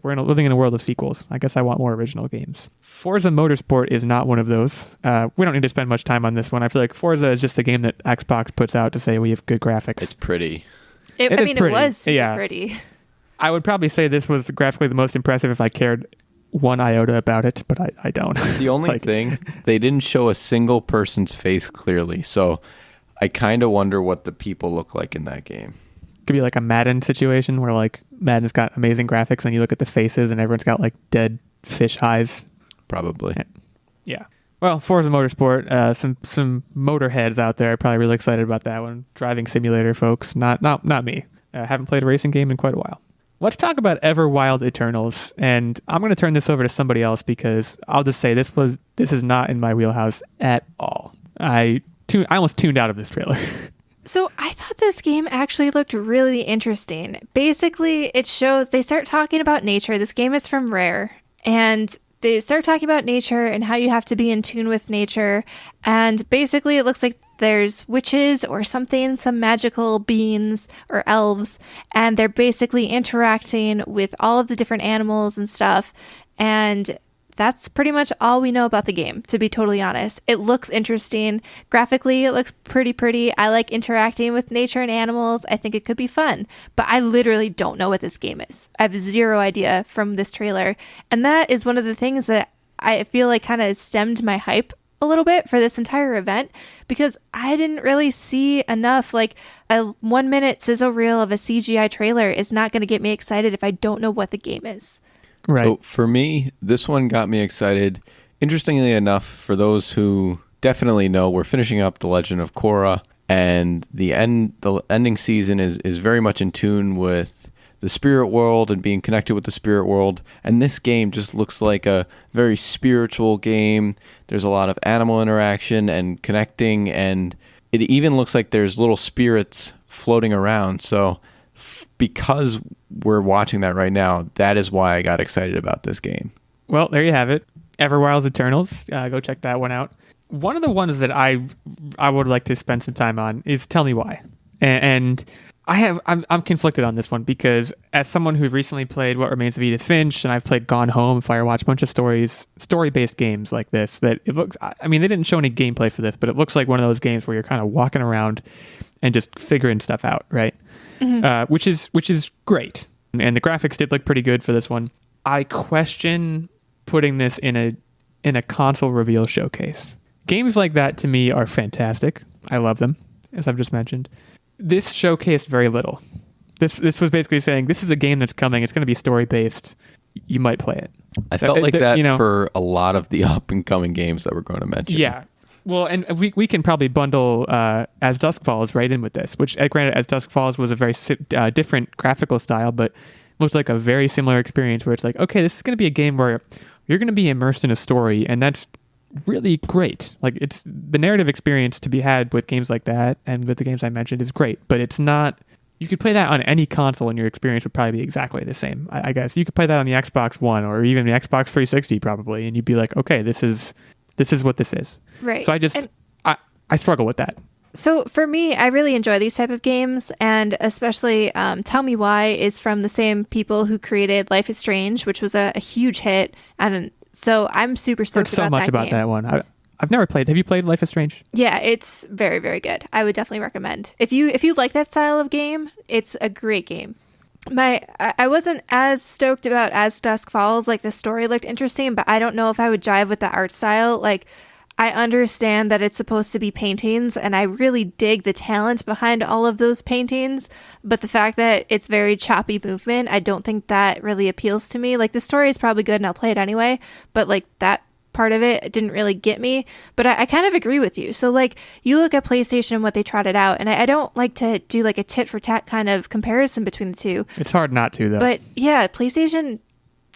Speaker 4: we're living in a world of sequels. I guess I want more original games. Forza Motorsport is not one of those. We don't need to spend much time on this one. I feel like Forza is just the game that Xbox puts out to say we have good graphics.
Speaker 2: It's pretty.
Speaker 1: It
Speaker 4: is pretty.
Speaker 1: It was super
Speaker 4: Yeah.
Speaker 1: pretty.
Speaker 4: I would probably say this was graphically the most impressive if I cared one iota about it, but I don't.
Speaker 2: The only thing, they didn't show a single person's face clearly. So I kind of wonder what the people look like in that game.
Speaker 4: Could be like a Madden situation where like Madden's got amazing graphics and you look at the faces and everyone's got like dead fish eyes.
Speaker 2: Probably.
Speaker 4: Yeah. Well, Forza Motorsport, some motorheads out there are probably really excited about that one. Driving simulator folks, not me. Haven't played a racing game in quite a while. Let's talk about Everwild Eternals, and I'm going to turn this over to somebody else because I'll just say this is not in my wheelhouse at all. I almost tuned out of this trailer.
Speaker 1: So I thought this game actually looked really interesting. Basically, they start talking about nature. This game is from Rare, and they start talking about nature and how you have to be in tune with nature. And basically, it looks like there's witches or something, some magical beings or elves, and they're basically interacting with all of the different animals and stuff. And that's pretty much all we know about the game, to be totally honest. It looks interesting. Graphically, it looks pretty. I like interacting with nature and animals. I think it could be fun. But I literally don't know what this game is. I have zero idea from this trailer. And that is one of the things that I feel like kind of stemmed my hype a little bit for this entire event, because I didn't really see enough. Like a 1 minute sizzle reel of a CGI trailer is not going to get me excited if I don't know what the game is.
Speaker 4: Right.
Speaker 2: So for me, this one got me excited. Interestingly enough, for those who definitely know, we're finishing up The Legend of Korra, and the ending season is very much in tune with the spirit world and being connected with the spirit world. And this game just looks like a very spiritual game. There's a lot of animal interaction and connecting, and it even looks like there's little spirits floating around. So because we're watching that right now, that is why I got excited about this game.
Speaker 4: Well, there you have it. Everwild's Eternals. Go check that one out. One of the ones that I would like to spend some time on is Tell Me Why. And I'm conflicted on this one because as someone who recently played What Remains of Edith Finch, and I've played Gone Home, Firewatch, a bunch of story-based games like this, that it looks, I mean, they didn't show any gameplay for this, but it looks like one of those games where you're kind of walking around and just figuring stuff out, right? Mm-hmm. Which is great. And the graphics did look pretty good for this one. I question putting this in a console reveal showcase. Games like that to me are fantastic. I love them, as I've just mentioned. This showcased very little. This was basically saying, this is a game that's coming. It's going to be story-based. You might play it.
Speaker 2: I felt like that for a lot of the up-and-coming games that we're going to mention.
Speaker 4: Yeah. Well, and we can probably bundle As Dusk Falls right in with this, which, granted, As Dusk Falls was a very different graphical style, but looks like a very similar experience where it's like, okay, this is going to be a game where you're going to be immersed in a story, and that's really great. Like, it's the narrative experience to be had with games like that and with the games I mentioned is great, but it's not, you could play that on any console and your experience would probably be exactly the same. I guess you could play that on the Xbox One or even the Xbox 360 probably, and you'd be like, okay, this is what this is.
Speaker 1: Right.
Speaker 4: So I struggle with that.
Speaker 1: So for me, I really enjoy these type of games, and especially Tell Me Why is from the same people who created Life is Strange, which was a huge hit, and so I'm super stoked
Speaker 4: about that game. Heard so much about that one. I've never played. Have you played Life is Strange?
Speaker 1: Yeah, it's very, very good. I would definitely recommend. If you like that style of game, it's a great game. I wasn't as stoked about As Dusk Falls. Like, the story looked interesting, but I don't know if I would jive with the art style. Like, I understand that it's supposed to be paintings, and I really dig the talent behind all of those paintings, but the fact that it's very choppy movement, I don't think that really appeals to me. Like, the story is probably good and I'll play it anyway, but like that part of it didn't really get me. But I kind of agree with you. So like, you look at PlayStation and what they trotted out, and I don't like to do like a tit for tat kind of comparison between the two.
Speaker 4: It's hard not to, though.
Speaker 1: But yeah, PlayStation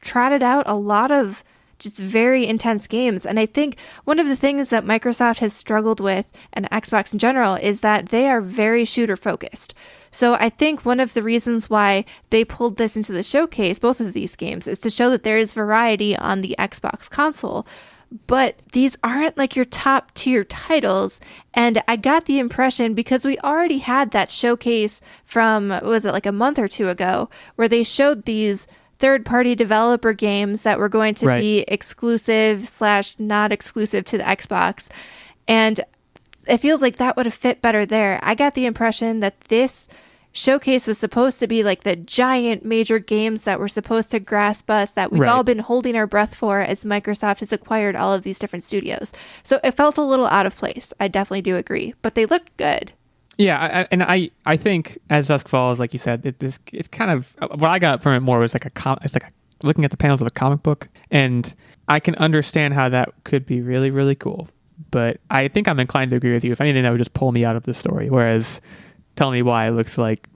Speaker 1: trotted out a lot of just very intense games. And I think one of the things that Microsoft has struggled with, and Xbox in general, is that they are very shooter focused. So I think one of the reasons why they pulled this into the showcase, both of these games, is to show that there is variety on the Xbox console. But these aren't like your top tier titles. And I got the impression, because we already had that showcase from, was it like a month or two ago, where they showed these third-party developer games that were going to be exclusive / not exclusive to the Xbox. And it feels like that would have fit better there. I got the impression that this showcase was supposed to be like the giant major games that were supposed to grasp us, that we've all been holding our breath for as Microsoft has acquired all of these different studios. So it felt a little out of place. I definitely do agree, but they looked good.
Speaker 4: Yeah, I think As Dusk Falls, like you said, it's kind of what I got from it more was looking at the panels of a comic book, and I can understand how that could be really, really cool. But I think I'm inclined to agree with you. If anything, that would just pull me out of the story. Whereas Tell Me Why looks like,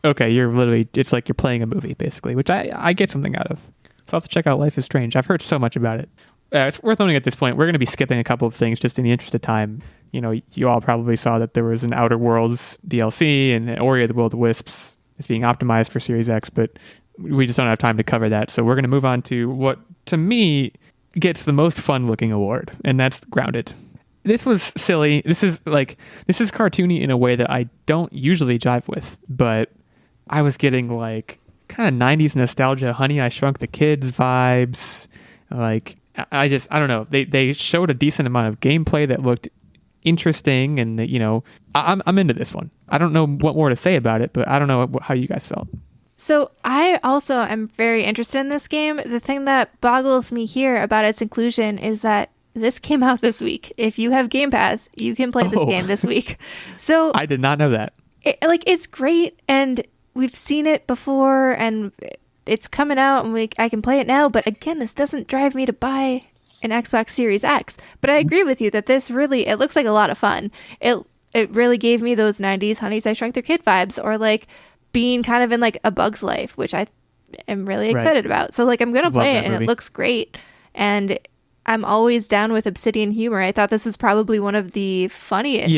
Speaker 4: okay, it's like you're playing a movie basically, which I get something out of. So I'll have to check out Life is Strange. I've heard so much about it. It's worth noting at this point, we're going to be skipping a couple of things just in the interest of time. You know, you all probably saw that there was an Outer Worlds DLC, and Ori of the Will of the Wisps is being optimized for Series X, but we just don't have time to cover that. So we're going to move on to what, to me, gets the most fun-looking award, and that's Grounded. This was silly. This is cartoony in a way that I don't usually jive with, but I was getting like kind of 90s nostalgia, Honey, I Shrunk the Kids vibes. Like, I don't know. They showed a decent amount of gameplay that looked interesting, and that, you know, I'm into this one. I don't know what more to say about it, but I don't know how you guys felt.
Speaker 1: So I also am very interested in this game. The thing that boggles me here about its inclusion is that this came out this week. If you have Game Pass, you can play this game this week. So
Speaker 4: I did not know that.
Speaker 1: It's great, and we've seen it before, and it's coming out, and I can play it now. But again, this doesn't drive me to buy an Xbox Series X. But I agree with you that this really, it looks like a lot of fun. It really gave me those 90s Honeys I Shrunk Their Kid vibes, or like being kind of in like A Bug's Life, which I am really excited about. So like, I'm going to play it, and it looks great. And I'm always down with Obsidian humor. I thought this was probably one of the funniest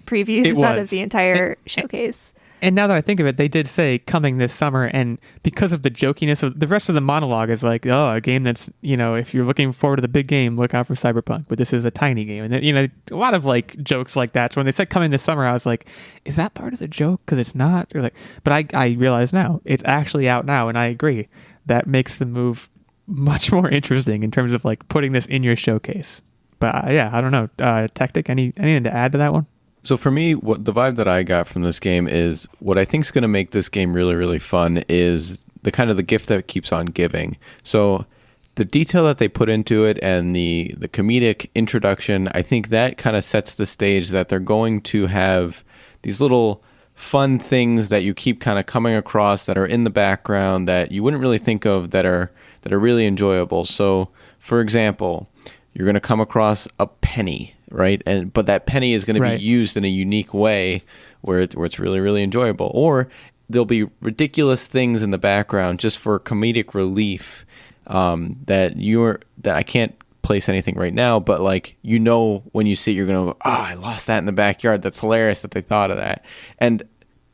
Speaker 1: previews out of the entire showcase.
Speaker 4: And now that I think of it, they did say coming this summer, and because of the jokiness of the rest of the monologue is like, oh, a game that's, if you're looking forward to the big game, look out for Cyberpunk, but this is a tiny game. And then, a lot of like jokes like that. So when they said coming this summer, I was like, is that part of the joke? Because it's not. Or like, but I realize now it's actually out now, and I agree that makes the move much more interesting in terms of like putting this in your showcase. But yeah, I don't know. Tactic, anything to add to that one?
Speaker 2: So for me, what the vibe that I got from this game is what I think is going to make this game really, really fun is the kind of the gift that keeps on giving. So the detail that they put into it and the comedic introduction, I think that kind of sets the stage that they're going to have these little fun things that you keep kind of coming across that are in the background that you wouldn't really think of that are really enjoyable. So for example, you're going to come across a penny, right? But that penny is going to be used in a unique way where it's really, really enjoyable. Or there'll be ridiculous things in the background just for comedic relief that I can't place anything right now, but like, when you see it, you're going to go, I lost that in the backyard. That's hilarious that they thought of that. And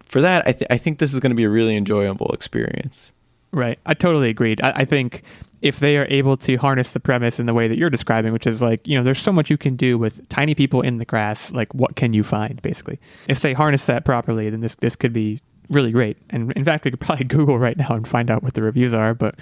Speaker 2: for that, I think this is going to be a really enjoyable experience.
Speaker 4: Right. I totally agreed. I think if they are able to harness the premise in the way that you're describing, which is like, there's so much you can do with tiny people in the grass, like what can you find, basically? If they harness that properly, then this could be really great. And in fact, we could probably Google right now and find out what the reviews are, but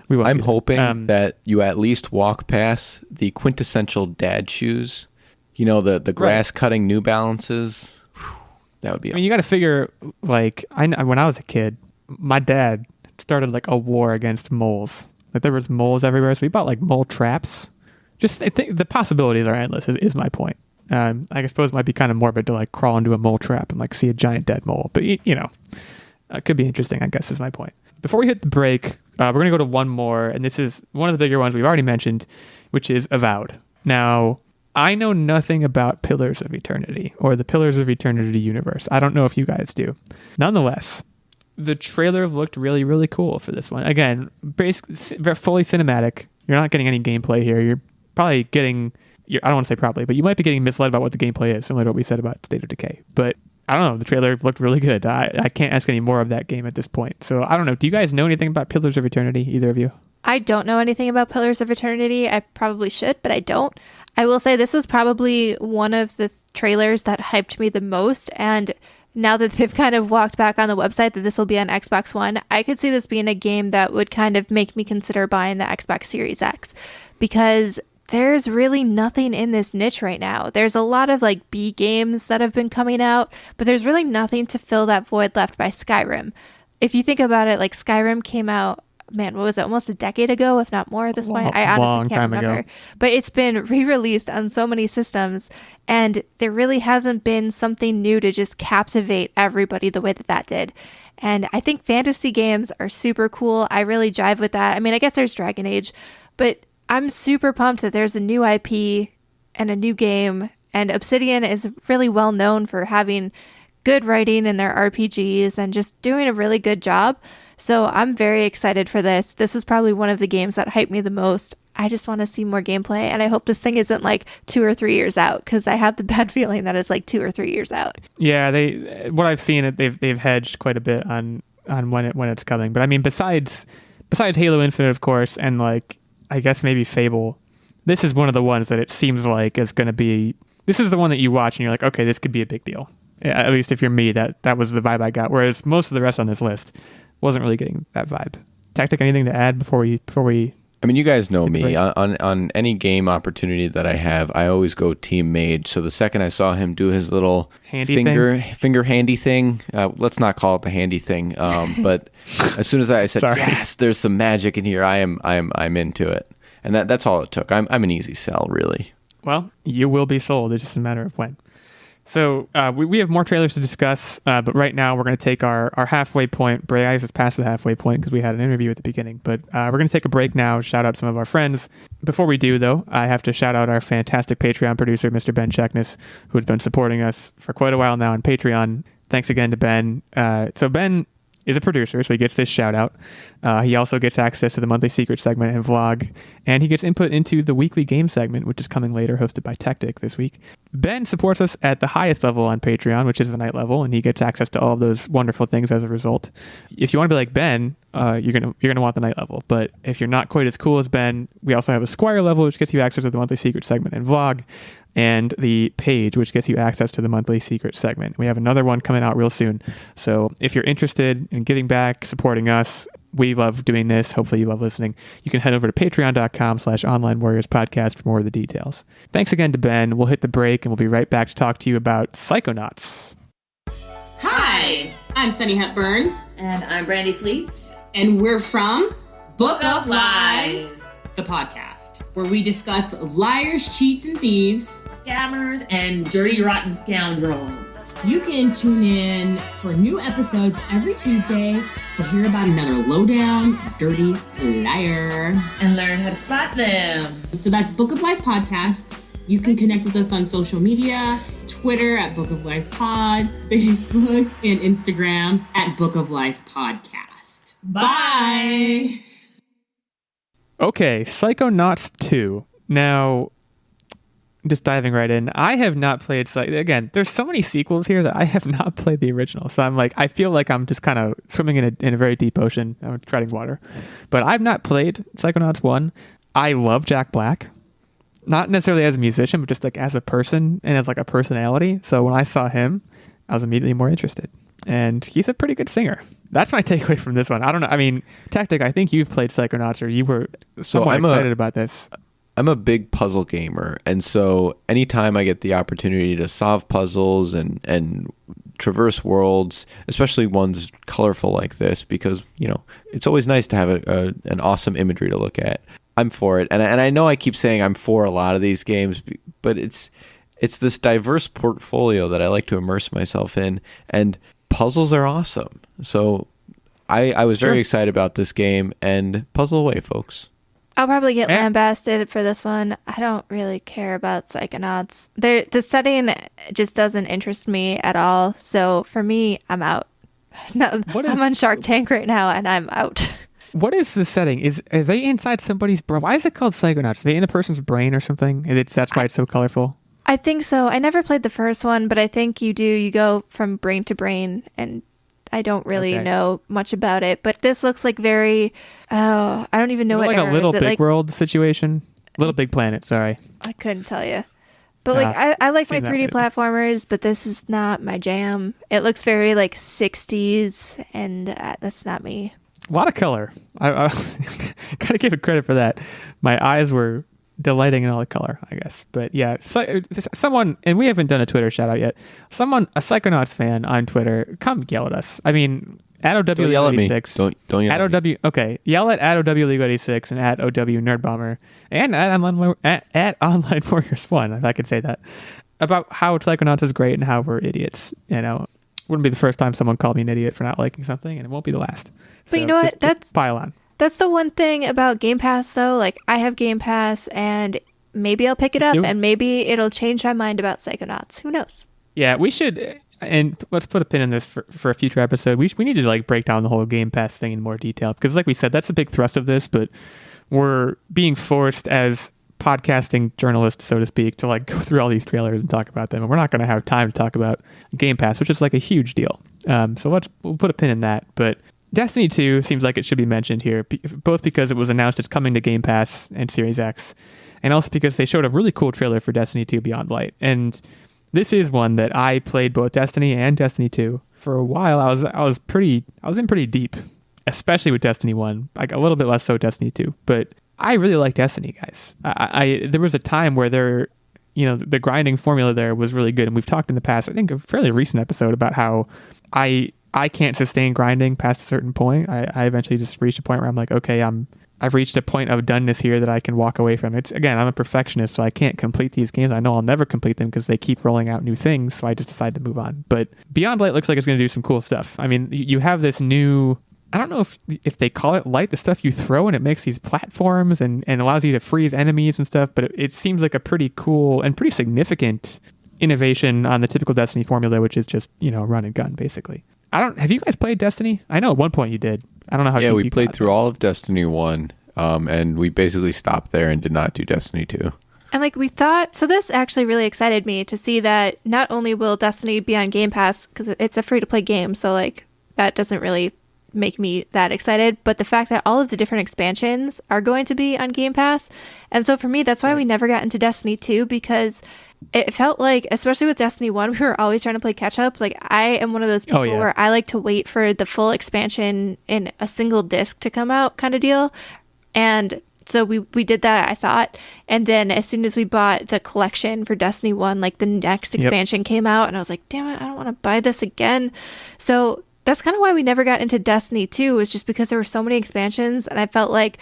Speaker 4: we won't.
Speaker 2: I'm hoping that you at least walk past the quintessential dad shoes, the grass cutting New Balances. Whew, that would be awesome.
Speaker 4: You got to figure, like, when I was a kid, my dad started like a war against moles. Like there was moles everywhere, so we bought like mole traps. I think the possibilities are endless. Is my point. I suppose it might be kind of morbid to like crawl into a mole trap and like see a giant dead mole, but it could be interesting. I guess is my point. Before we hit the break, we're gonna go to one more, and this is one of the bigger ones we've already mentioned, which is Avowed. Now, I know nothing about Pillars of Eternity or the Pillars of Eternity universe. I don't know if you guys do. Nonetheless, the trailer looked really, really cool for this one. Again, basically fully cinematic. You're not getting any gameplay here. You're probably getting, I don't want to say probably, but you might be getting misled about what the gameplay is, similar to what we said about State of Decay. But I don't know. The trailer looked really good. I can't ask any more of that game at this point. So I don't know. Do you guys know anything about Pillars of Eternity, either of you?
Speaker 1: I don't know anything about Pillars of Eternity. I probably should, but I don't. I will say this was probably one of the trailers that hyped me the most, and now that they've kind of walked back on the website that this will be on Xbox One, I could see this being a game that would kind of make me consider buying the Xbox Series X, because there's really nothing in this niche right now. There's a lot of like B games that have been coming out, but there's really nothing to fill that void left by Skyrim. If you think about it, like Skyrim came out, man, what was it, almost a decade ago, if not more at this point? I honestly can't remember. Ago. But it's been re-released on so many systems, and there really hasn't been something new to just captivate everybody the way that did. And I think fantasy games are super cool. I really jive with that. I mean, I guess there's Dragon Age, but I'm super pumped that there's a new IP and a new game, and Obsidian is really well known for having good writing in their RPGs and just doing a really good job. So I'm very excited for this. This was probably one of the games that hyped me the most. I just want to see more gameplay, and I hope this thing isn't like 2 or 3 years out, because I have the bad feeling that it's like 2 or 3 years out.
Speaker 4: Yeah, what I've seen, they've hedged quite a bit on when it's coming. But I mean, besides Halo Infinite, of course, and like I guess maybe Fable, this is one of the ones that it seems like is going to be. This is the one that you watch and you're like, okay, this could be a big deal. Yeah, at least if you're me, that was the vibe I got. Whereas most of the rest on this list wasn't really getting that vibe. Tactic, anything to add before we?
Speaker 2: I mean, you guys know me. On any game opportunity that I have, I always go Team Mage. So the second I saw him do his little finger handy thing, let's not call it the handy thing. But as soon as I said, yes, there's some magic in here, I'm into it, and that's all it took. I'm an easy sell, really.
Speaker 4: Well, you will be sold. It's just a matter of when. So we have more trailers to discuss, but right now we're going to take our halfway point. Bray Eyes is past the halfway point because we had an interview at the beginning, but we're going to take a break now, shout out some of our friends. Before we do, though, I have to shout out our fantastic Patreon producer, Mr. Ben Checkness, who's been supporting us for quite a while now on Patreon. Thanks again to Ben. So Ben, is a producer, so he gets this shout out. He also gets access to the monthly secret segment and vlog, and he gets input into the weekly game segment, which is coming later, hosted by Tactic this week. Ben supports us at the highest level on Patreon, which is the night level, and he gets access to all of those wonderful things as a result. If you want to be like Ben, you're gonna want the night level. But if you're not quite as cool as Ben, we also have a Squire level, which gets you access to the monthly secret segment and vlog, and the page, which gets you access to the monthly secret segment. We have another one coming out real soon. So if you're interested in giving back, supporting us, we love doing this. Hopefully you love listening. You can head over to patreon.com/onlinewarriorspodcast for more of the details. Thanks again to Ben. We'll hit the break and we'll be right back to talk to you about Psychonauts.
Speaker 5: Hi, I'm Sunny Hepburn.
Speaker 6: And I'm Brandy Fleeks.
Speaker 5: And we're from Book of Lies, the podcast, where we discuss liars, cheats, and thieves,
Speaker 6: scammers, and dirty, rotten scoundrels.
Speaker 5: You can tune in for new episodes every Tuesday to hear about another lowdown, dirty liar.
Speaker 6: And learn how to spot them.
Speaker 5: So that's Book of Lies Podcast. You can connect with us on social media, Twitter at Book of Lies Pod, Facebook, and Instagram at Book of Lies Podcast. Bye!
Speaker 4: Okay, Psychonauts 2. Now, just diving right in, I have not played, again, there's so many sequels here that I have not played the original. So I'm like, I feel like I'm just kind of swimming in a very deep ocean. I'm treading water. But I've not played Psychonauts 1. I love Jack Black. Not necessarily as a musician, but just like as a person and as like a personality. So when I saw him, I was immediately more interested. And he's a pretty good singer. That's my takeaway from this one. I don't know. I mean, Tactic, I think you've played Psychonauts, or you were somewhat excited about this.
Speaker 2: I'm a big puzzle gamer, and so anytime I get the opportunity to solve puzzles and traverse worlds, especially ones colorful like this, because it's always nice to have an awesome imagery to look at, I'm for it. And I know I keep saying I'm for a lot of these games, but it's this diverse portfolio that I like to immerse myself in, and puzzles are awesome. So I was very excited about this game, and puzzle away, folks.
Speaker 1: I'll probably get lambasted for this one. I don't really care about Psychonauts. The setting just doesn't interest me at all. So for me, I'm out. No, I'm on Shark Tank right now, and I'm out.
Speaker 4: What is the setting? Is they inside somebody's brain? Why is it called Psychonauts? Are they in a person's brain or something? That's why it's so colorful?
Speaker 1: I think so. I never played the first one, but I think you do. You go from brain to brain, and I don't really know much about it. But this looks like very... I don't even know what
Speaker 4: like
Speaker 1: era.
Speaker 4: A Little Big World situation? Little Big Planet, sorry.
Speaker 1: I couldn't tell you. But I like my 3D platformers, but this is not my jam. It looks very like 60s, and that's not me.
Speaker 4: A lot of color. I gotta give it credit for that. My eyes were delighting in all the color, I guess. But yeah, someone, and we haven't done a Twitter shout out yet. A Psychonauts fan on Twitter, come yell at us. I mean, at OW
Speaker 2: Don't yell at me. Don't yell at me.
Speaker 4: Okay, yell at OW League 86 and at OW Nerdbomber and at Online Warriors 1, if I could say that, about how Psychonauts is great and how we're idiots. Wouldn't be the first time someone called me an idiot for not liking something, and it won't be the last.
Speaker 1: But you know what?
Speaker 4: That's pile on.
Speaker 1: That's the one thing about Game Pass, though. Like, I have Game Pass, and maybe I'll pick it up, and maybe it'll change my mind about Psychonauts. Who knows?
Speaker 4: Yeah, we should, and let's put a pin in this for a future episode. We need to like break down the whole Game Pass thing in more detail, because like we said, that's a big thrust of this, but we're being forced as podcasting journalists, so to speak, to like go through all these trailers and talk about them, and we're not going to have time to talk about Game Pass, which is like a huge deal. So we'll put a pin in that. But Destiny 2 seems like it should be mentioned here, both because it was announced it's coming to Game Pass and Series X, and also because they showed a really cool trailer for Destiny 2 Beyond Light. And this is one that I played both Destiny and Destiny 2 for a while. I was in pretty deep, especially with Destiny 1, like a little bit less so Destiny 2, but I really like Destiny, guys. There was a time where the grinding formula there was really good, and we've talked in the past, I think a fairly recent episode, about how I can't sustain grinding past a certain point. I eventually just reached a point where I'm like, okay, I've reached a point of doneness here that I can walk away from. Again, I'm a perfectionist, so I can't complete these games. I know I'll never complete them because they keep rolling out new things, so I just decide to move on. But Beyond Light looks like it's going to do some cool stuff. I mean, you have this new... I don't know if they call it light, the stuff you throw, and it makes these platforms and allows you to freeze enemies and stuff, but it seems like a pretty cool and pretty significant innovation on the typical Destiny formula, which is just, run and gun, basically. Have you guys played Destiny? I know at one point you did. I don't know how.
Speaker 2: Yeah,
Speaker 4: deep
Speaker 2: we
Speaker 4: you
Speaker 2: played
Speaker 4: got
Speaker 2: through
Speaker 4: there.
Speaker 2: all of Destiny 1, and we basically stopped there and did not do Destiny 2.
Speaker 1: And like we thought, so this actually really excited me to see that not only will Destiny be on Game Pass, because it's a free-to-play game, so like that doesn't really make me that excited, but the fact that all of the different expansions are going to be on Game Pass. And so for me, that's why we never got into Destiny 2, because it felt like, especially with Destiny 1, we were always trying to play catch up. Like I am one of those people where I like to wait for the full expansion in a single disc to come out kind of deal. And so we did that, I thought. And then as soon as we bought the collection for Destiny 1, like the next expansion came out, and I was like, damn it, I don't want to buy this again. So that's kind of why we never got into Destiny 2, was just because there were so many expansions, and I felt like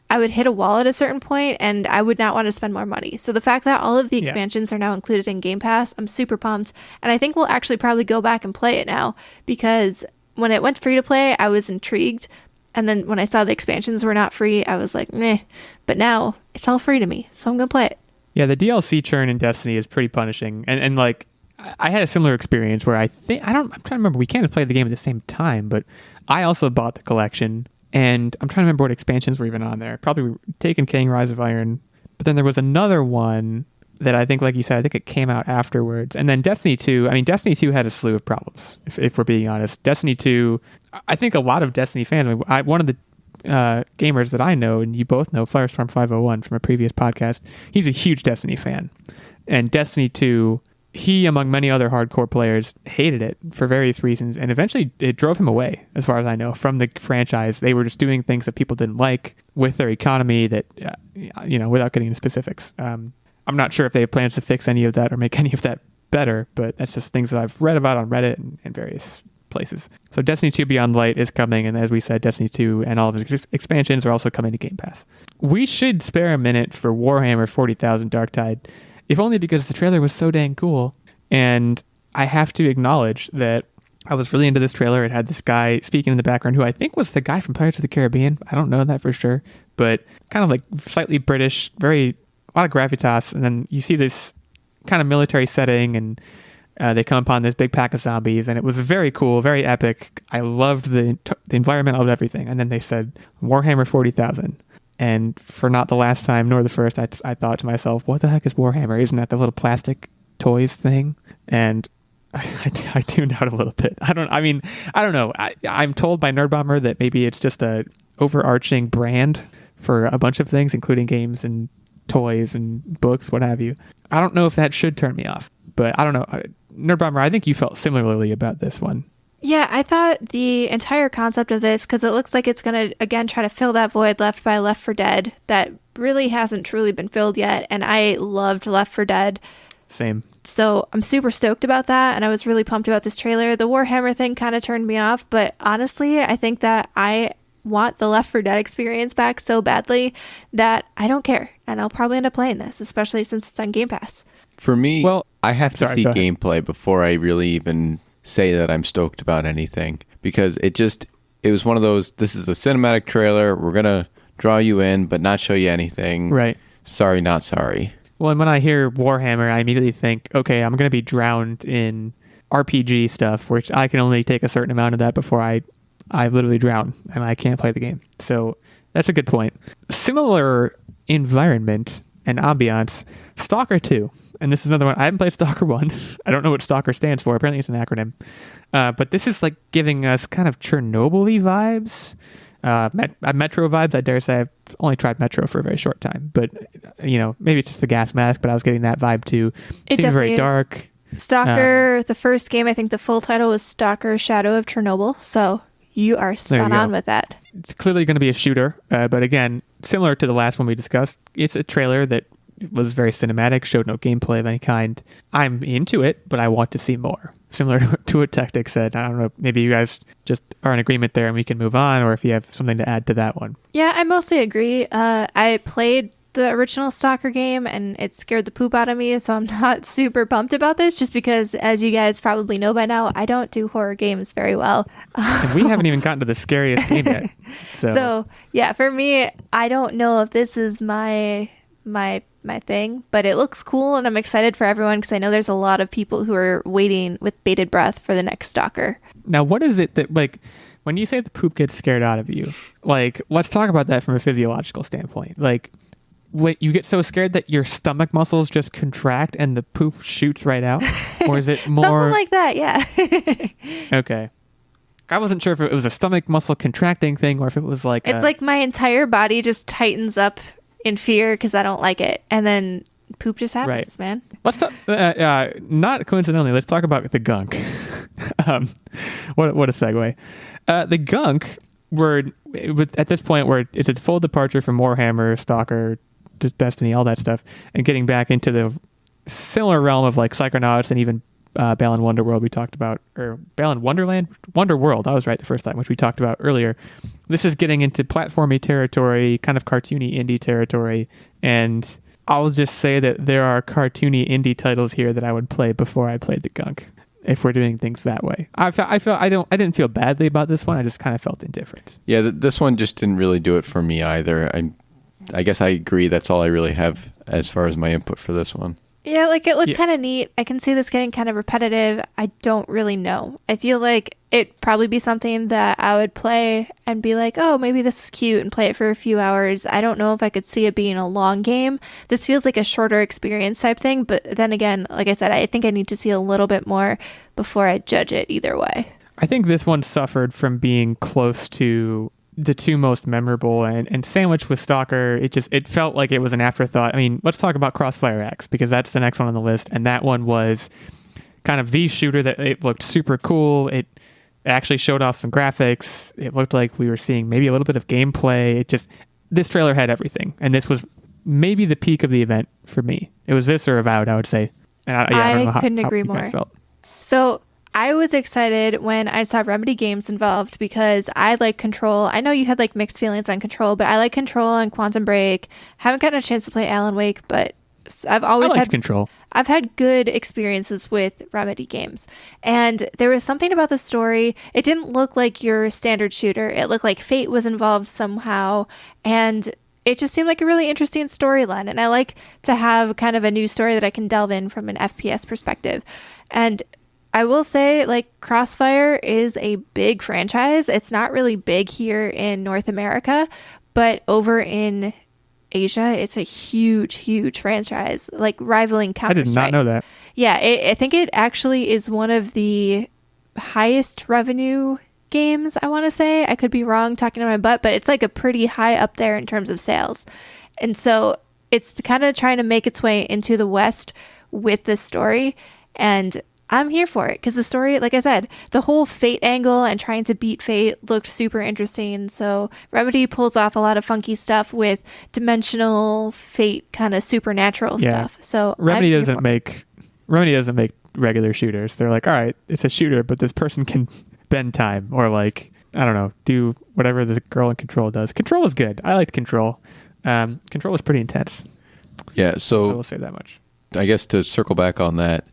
Speaker 1: I would hit a wall at a certain point and I would not want to spend more money. So the fact that all of the expansions are now included in Game Pass, I'm super pumped. And I think we'll actually probably go back and play it now, because when it went free to play, I was intrigued. And then when I saw the expansions were not free, I was like, meh. But now it's all free to me, so I'm going to play it.
Speaker 4: Yeah, the DLC churn in Destiny is pretty punishing. And like, I had a similar experience where I'm trying to remember, we can't have played the game at the same time, but I also bought the collection, and I'm trying to remember what expansions were even on there. Probably Taken King, Rise of Iron. But then there was another one that I think, like you said, I think it came out afterwards. And then Destiny 2, I mean, Destiny 2 had a slew of problems, if we're being honest. Destiny 2, I think a lot of Destiny fans, one of the gamers that I know, and you both know, Firestorm 501 from a previous podcast, he's a huge Destiny fan. And Destiny 2, he, among many other hardcore players, hated it for various reasons, and eventually it drove him away, as far as I know, from the franchise. They were just doing things that people didn't like with their economy that, without getting into specifics. I'm not sure if they have plans to fix any of that or make any of that better, but that's just things that I've read about on Reddit and various places. So Destiny 2 Beyond Light is coming, and as we said, Destiny 2 and all of its expansions are also coming to Game Pass. We should spare a minute for Warhammer 40,000 Darktide, if only because the trailer was so dang cool. And I have to acknowledge that I was really into this trailer. It had this guy speaking in the background who I think was the guy from Pirates of the Caribbean. I don't know that for sure, but kind of like slightly British, a lot of gravitas. And then you see this kind of military setting, and they come upon this big pack of zombies, and it was very cool, very epic. I loved the environment, I loved everything. And then they said Warhammer 40,000. And for not the last time nor the first, I thought to myself, what the heck is Warhammer? Isn't that the little plastic toys thing? And I tuned out a little bit. I don't know. I'm told by Nerd Bomber that maybe it's just a overarching brand for a bunch of things, including games and toys and books, what have you. I don't know if that should turn me off, but I don't know. Nerd Bomber, I think you felt similarly about this one.
Speaker 1: Yeah, I thought the entire concept of this, because it looks like it's going to, again, try to fill that void left by Left 4 Dead that really hasn't truly been filled yet. And I loved Left 4 Dead.
Speaker 4: Same.
Speaker 1: So I'm super stoked about that. And I was really pumped about this trailer. The Warhammer thing kind of turned me off. But honestly, I think that I want the Left 4 Dead experience back so badly that I don't care. And I'll probably end up playing this, especially since it's on Game Pass.
Speaker 2: For me, I have to see
Speaker 4: go ahead.
Speaker 2: gameplay before I really even say that I'm stoked about anything, because it was one of those, this is a cinematic trailer, we're going to draw you in but not show you anything.
Speaker 4: Right.
Speaker 2: Sorry, not sorry.
Speaker 4: Well, and when I hear Warhammer, I immediately think, okay, I'm going to be drowned in RPG stuff, which I can only take a certain amount of that before I literally drown and I can't play the game. So that's a good point. Similar environment and ambiance, Stalker 2. And this is another one. I haven't played Stalker 1. I don't know what Stalker stands for. Apparently it's an acronym. But this is like giving us kind of Chernobyl-y vibes. Metro vibes, I dare say. I've only tried Metro for a very short time. But, maybe it's just the gas mask, but I was getting that vibe too.
Speaker 1: It
Speaker 4: seems very
Speaker 1: definitely
Speaker 4: dark.
Speaker 1: Stalker, the first game, I think the full title was Stalker Shadow of Chernobyl. So you are spot on with that.
Speaker 4: It's clearly going to be a shooter. But again, similar to the last one we discussed, it's a trailer that was very cinematic, showed no gameplay of any kind. I'm into it, but I want to see more. Similar to what Tactic said. I don't know, maybe you guys just are in agreement there and we can move on, or if you have something to add to that one.
Speaker 1: Yeah, I mostly agree. I played the original Stalker game and it scared the poop out of me, so I'm not super pumped about this, just because, as you guys probably know by now, I don't do horror games very well.
Speaker 4: And we haven't even gotten to the scariest game yet. So
Speaker 1: yeah, for me, I don't know if this is my my thing, but it looks cool, and I'm excited for everyone because I know there's a lot of people who are waiting with bated breath for the next Stalker.
Speaker 4: Now, what is it that, like, when you say the poop gets scared out of you, like, let's talk about that from a physiological standpoint. Like, when you get so scared that your stomach muscles just contract and the poop shoots right out? Or is it more...
Speaker 1: Something like that, yeah.
Speaker 4: Okay. I wasn't sure if it was a stomach muscle contracting thing or if it was like...
Speaker 1: It's like my entire body just tightens up in fear because I don't like it. And then poop just happens, man. Let's
Speaker 4: talk... not coincidentally, let's talk about the Gunk. What a segue. The Gunk, at this point, where it's a full departure from Warhammer, S.T.A.L.K.E.R, Destiny, all that stuff, and getting back into the similar realm of like Psychonauts and even BALAN Wonderworld we talked about, or BALAN Wonderworld, I was right the first time, which we talked about earlier. This is getting into platformy territory, kind of cartoony indie territory, and I'll just say that there are cartoony indie titles here that I would play before I played the Gunk, if we're doing things that way. I didn't feel badly about this one. I just kind of felt indifferent.
Speaker 2: Yeah, this one just didn't really do it for me either. I guess I agree. That's all I really have as far as my input for this one.
Speaker 1: Yeah, like it looked kind of neat. I can see this getting kind of repetitive. I don't really know. I feel like it'd probably be something that I would play and be like, oh, maybe this is cute, and play it for a few hours. I don't know if I could see it being a long game. This feels like a shorter experience type thing. But then again, like I said, I think I need to see a little bit more before I judge it either way.
Speaker 4: I think this one suffered from being close to the two most memorable, and sandwiched with S.T.A.L.K.E.R, it felt like it was an afterthought. I mean, let's talk about CrossfireX, because that's the next one on the list, and that one was kind of the shooter that it looked super cool. It actually showed off some graphics. It looked like we were seeing maybe a little bit of gameplay. This trailer had everything, and this was maybe the peak of the event for me. It was this or Avowed, I would say. And I don't know
Speaker 1: couldn't
Speaker 4: how
Speaker 1: agree
Speaker 4: you
Speaker 1: more.
Speaker 4: guys felt.
Speaker 1: So I was excited when I saw Remedy Games involved because I like Control. I know you had like mixed feelings on Control, but I like Control and Quantum Break. Haven't gotten a chance to play Alan Wake, but I've always had
Speaker 4: Control.
Speaker 1: I've had good experiences with Remedy Games. And there was something about the story. It didn't look like your standard shooter. It looked like fate was involved somehow. And it just seemed like a really interesting storyline. And I like to have kind of a new story that I can delve in from an FPS perspective. And I will say, like, Crossfire is a big franchise. It's not really big here in North America, but over in Asia, it's a huge, huge franchise, like rivaling Counter-Strike.
Speaker 4: I did not know that.
Speaker 1: Yeah, I think it actually is one of the highest revenue games, I want to say. I could be wrong talking to my butt, but it's like a pretty high up there in terms of sales. And so it's kind of trying to make its way into the West with this story. And I'm here for it because the story, like I said, the whole fate angle and trying to beat fate looked super interesting. So Remedy pulls off a lot of funky stuff with dimensional fate, kind of supernatural stuff. So
Speaker 4: Remedy doesn't make regular shooters. They're like, all right, it's a shooter, but this person can bend time, or like, I don't know, do whatever the girl in Control does. Control was good. I liked Control. Control was pretty intense.
Speaker 2: Yeah, so
Speaker 4: I will say that much.
Speaker 2: I guess to circle back on that,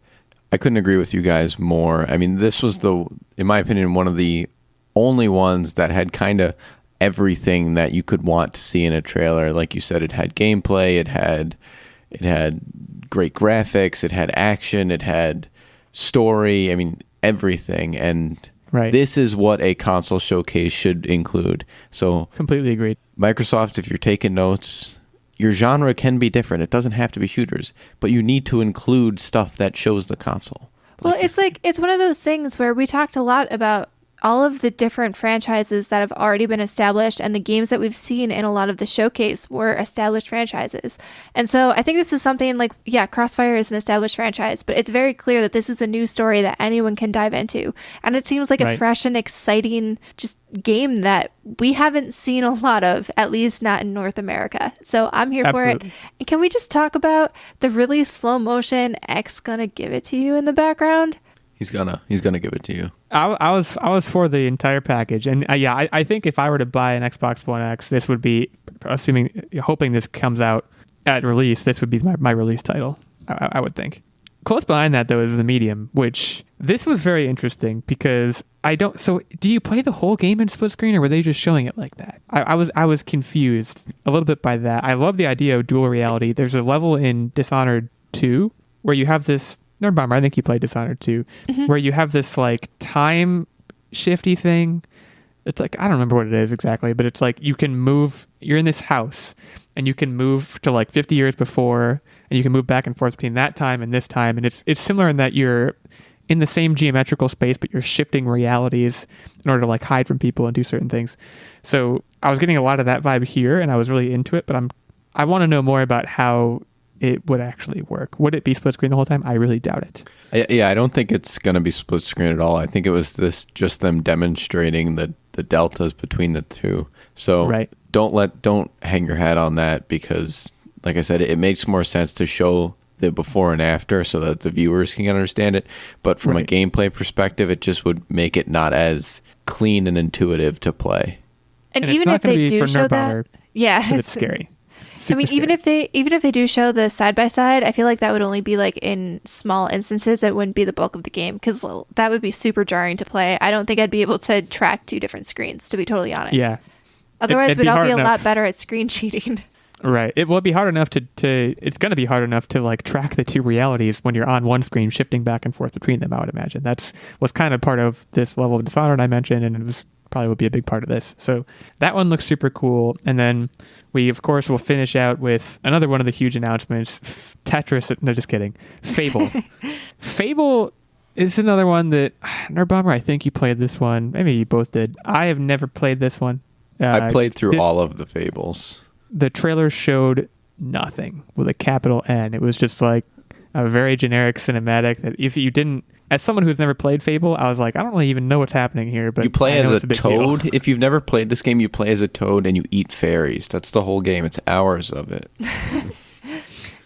Speaker 2: I couldn't agree with you guys more. I mean, this was in my opinion, one of the only ones that had kind of everything that you could want to see in a trailer. Like you said, it had gameplay, it had great graphics, it had action, it had story. I mean, everything. And this is what a console showcase should include. So
Speaker 4: completely agreed.
Speaker 2: Microsoft, if you're taking notes, your genre can be different. It doesn't have to be shooters, but you need to include stuff that shows the console.
Speaker 1: Well, it's one of those things where we talked a lot about all of the different franchises that have already been established, and the games that we've seen in a lot of the showcase were established franchises. And so I think this is something like, yeah, Crossfire is an established franchise, but it's very clear that this is a new story that anyone can dive into. And it seems like a fresh and exciting just game that we haven't seen a lot of, at least not in North America. So I'm here for it. And can we just talk about the really slow motion X gonna give it to you in the background?
Speaker 2: He's gonna give it to you.
Speaker 4: I was for the entire package, and I think if I were to buy an Xbox One X, this would be, hoping this comes out at release, this would be my release title. I would think. Close behind that, though, is the medium, which this was very interesting because so do you play the whole game in split screen, or were they just showing it like that? I was confused a little bit by that. I love the idea of dual reality. There's a level in Dishonored 2 where you have this, Nerdbomber, I think you played Dishonored 2, where you have this like time shifty thing. It's like, I don't remember what it is exactly, but it's like you can move, you're in this house and you can move to like 50 years before, and you can move back and forth between that time and this time. And it's similar in that you're in the same geometrical space, but you're shifting realities in order to like hide from people and do certain things. So I was getting a lot of that vibe here, and I was really into it, but I want to know more about how it would actually work. Would it be split screen the whole time? I really doubt it.
Speaker 2: Yeah, I don't think it's going to be split screen at all. I think it was just them demonstrating the deltas between the two. So
Speaker 4: right.
Speaker 2: Don't hang your hat on that, because like I said, it makes more sense to show the before and after so that the viewers can understand it. But from a gameplay perspective, it just would make it not as clean and intuitive to play.
Speaker 1: And even if they do show that,
Speaker 4: it's scary.
Speaker 1: I mean, even if they do show the side by side, I feel like that would only be like in small instances. It wouldn't be the bulk of the game, because that would be super jarring to play. I don't think I'd be able to track two different screens, to be totally honest.
Speaker 4: Yeah.
Speaker 1: Otherwise, we'd all be a lot better at screen cheating.
Speaker 4: Right. It will be hard enough it's going to be hard enough to like track the two realities when you're on one screen shifting back and forth between them, I would imagine. Was kind of part of this level of Dishonored I mentioned, and it was probably would be a big part of this. So that one looks super cool. And then we, of course, will finish out with another one of the huge announcements, Tetris. No, just kidding. Fable. Fable is another one that, Nerdbomber, I think you played this one. Maybe you both did. I have never played this one.
Speaker 2: I played through all of the Fables.
Speaker 4: The trailer showed nothing with a capital N. It was just like a very generic cinematic that if you didn't, as someone who's never played Fable, I was like, I don't really even know what's happening here. But
Speaker 2: you play as a toad.
Speaker 4: Deal.
Speaker 2: If you've never played this game, you play as a toad and you eat fairies. That's the whole game. It's hours of it.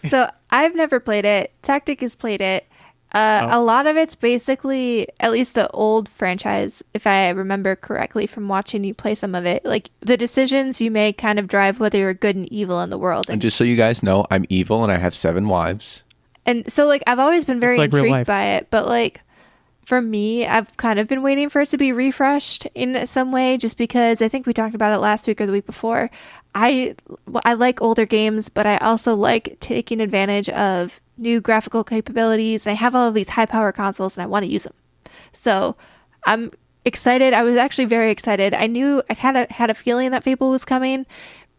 Speaker 1: So I've never played it. Tactic has played it. A lot of it's basically, at least the old franchise, if I remember correctly from watching you play some of it, like the decisions you make kind of drive whether you're good and evil in the world.
Speaker 2: And just so you guys know, I'm evil and I have 7 wives.
Speaker 1: And so like I've always been very
Speaker 4: like
Speaker 1: intrigued by it, but like for me, I've kind of been waiting for it to be refreshed in some way, just because I think we talked about it last week or the week before. I like older games, but I also like taking advantage of new graphical capabilities. And I have all of these high power consoles and I want to use them. So I'm excited. I was actually very excited. I knew I kind of had a feeling that Fable was coming,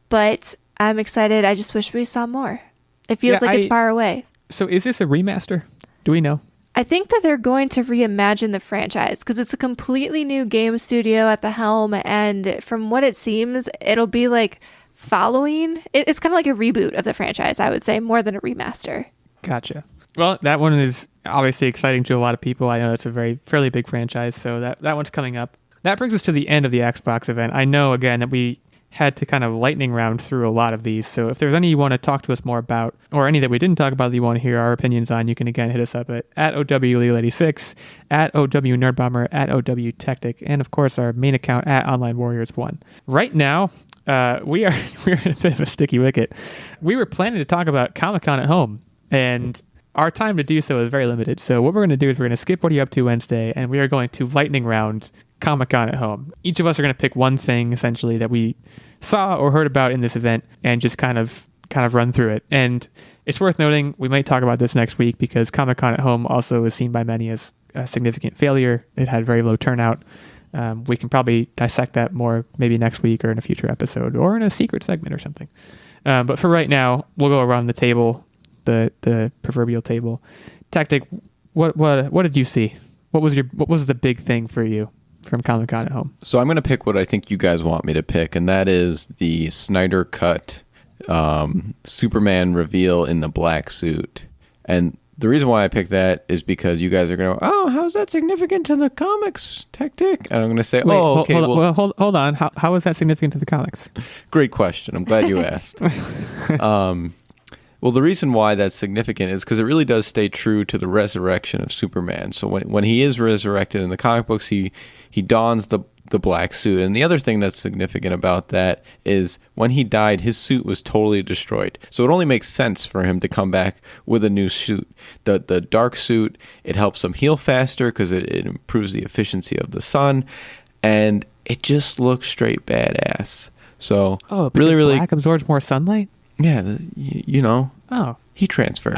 Speaker 1: but I'm excited. I just wish we saw more. It feels like it's far away.
Speaker 4: So is this a remaster? Do we know?
Speaker 1: I think that they're going to reimagine the franchise because it's a completely new game studio at the helm. And from what it seems, it'll be like following. It's kind of like a reboot of the franchise, I would say, more than a remaster.
Speaker 4: Gotcha. Well, that one is obviously exciting to a lot of people. I know it's a fairly big franchise, so that one's coming up. That brings us to the end of the Xbox event. I know, again, that we had to kind of lightning round through a lot of these, so if there's any you want to talk to us more about, or any that we didn't talk about that you want to hear our opinions on, you can again hit us up at OWLeal86, at OWNerdbomber, at OWTactic, and of course our main account at OnlineWarriors1. Right now, we're in a bit of a sticky wicket. We were planning to talk about Comic-Con at home, and our time to do so is very limited. So what we're going to do is we're going to skip What Are You Up To Wednesday, and we are going to lightning round Comic-Con at home. Each of us are going to pick one thing, essentially, that we saw or heard about in this event, and just kind of run through it. And it's worth noting, we might talk about this next week, because Comic-Con at home also is seen by many as a significant failure. It had very low turnout. We can probably dissect that more maybe next week or in a future episode or in a secret segment or something. But for right now, we'll go around the table, the proverbial table. Tactic, what did you see? What was the big thing for you from Comic-Con at home?
Speaker 2: So I'm going to pick what I think you guys want me to pick, and that is the Snydercut Superman reveal in the black suit. And the reason why I picked that is because you guys are going to go, oh, how's that significant to the comics, Tactic? And I'm going to say,
Speaker 4: hold on. How is that significant to the comics?
Speaker 2: Great question. I'm glad you asked. Well, the reason why that's significant is because it really does stay true to the resurrection of Superman. So when he is resurrected in the comic books, he dons the the black suit. And the other thing that's significant about that is when he died, his suit was totally destroyed. So it only makes sense for him to come back with a new suit. The dark suit, it helps him heal faster because it improves the efficiency of the sun. And it just looks straight badass. So really
Speaker 4: black absorbs more sunlight?
Speaker 2: Yeah, you know.
Speaker 4: Oh.
Speaker 2: Heat transfer.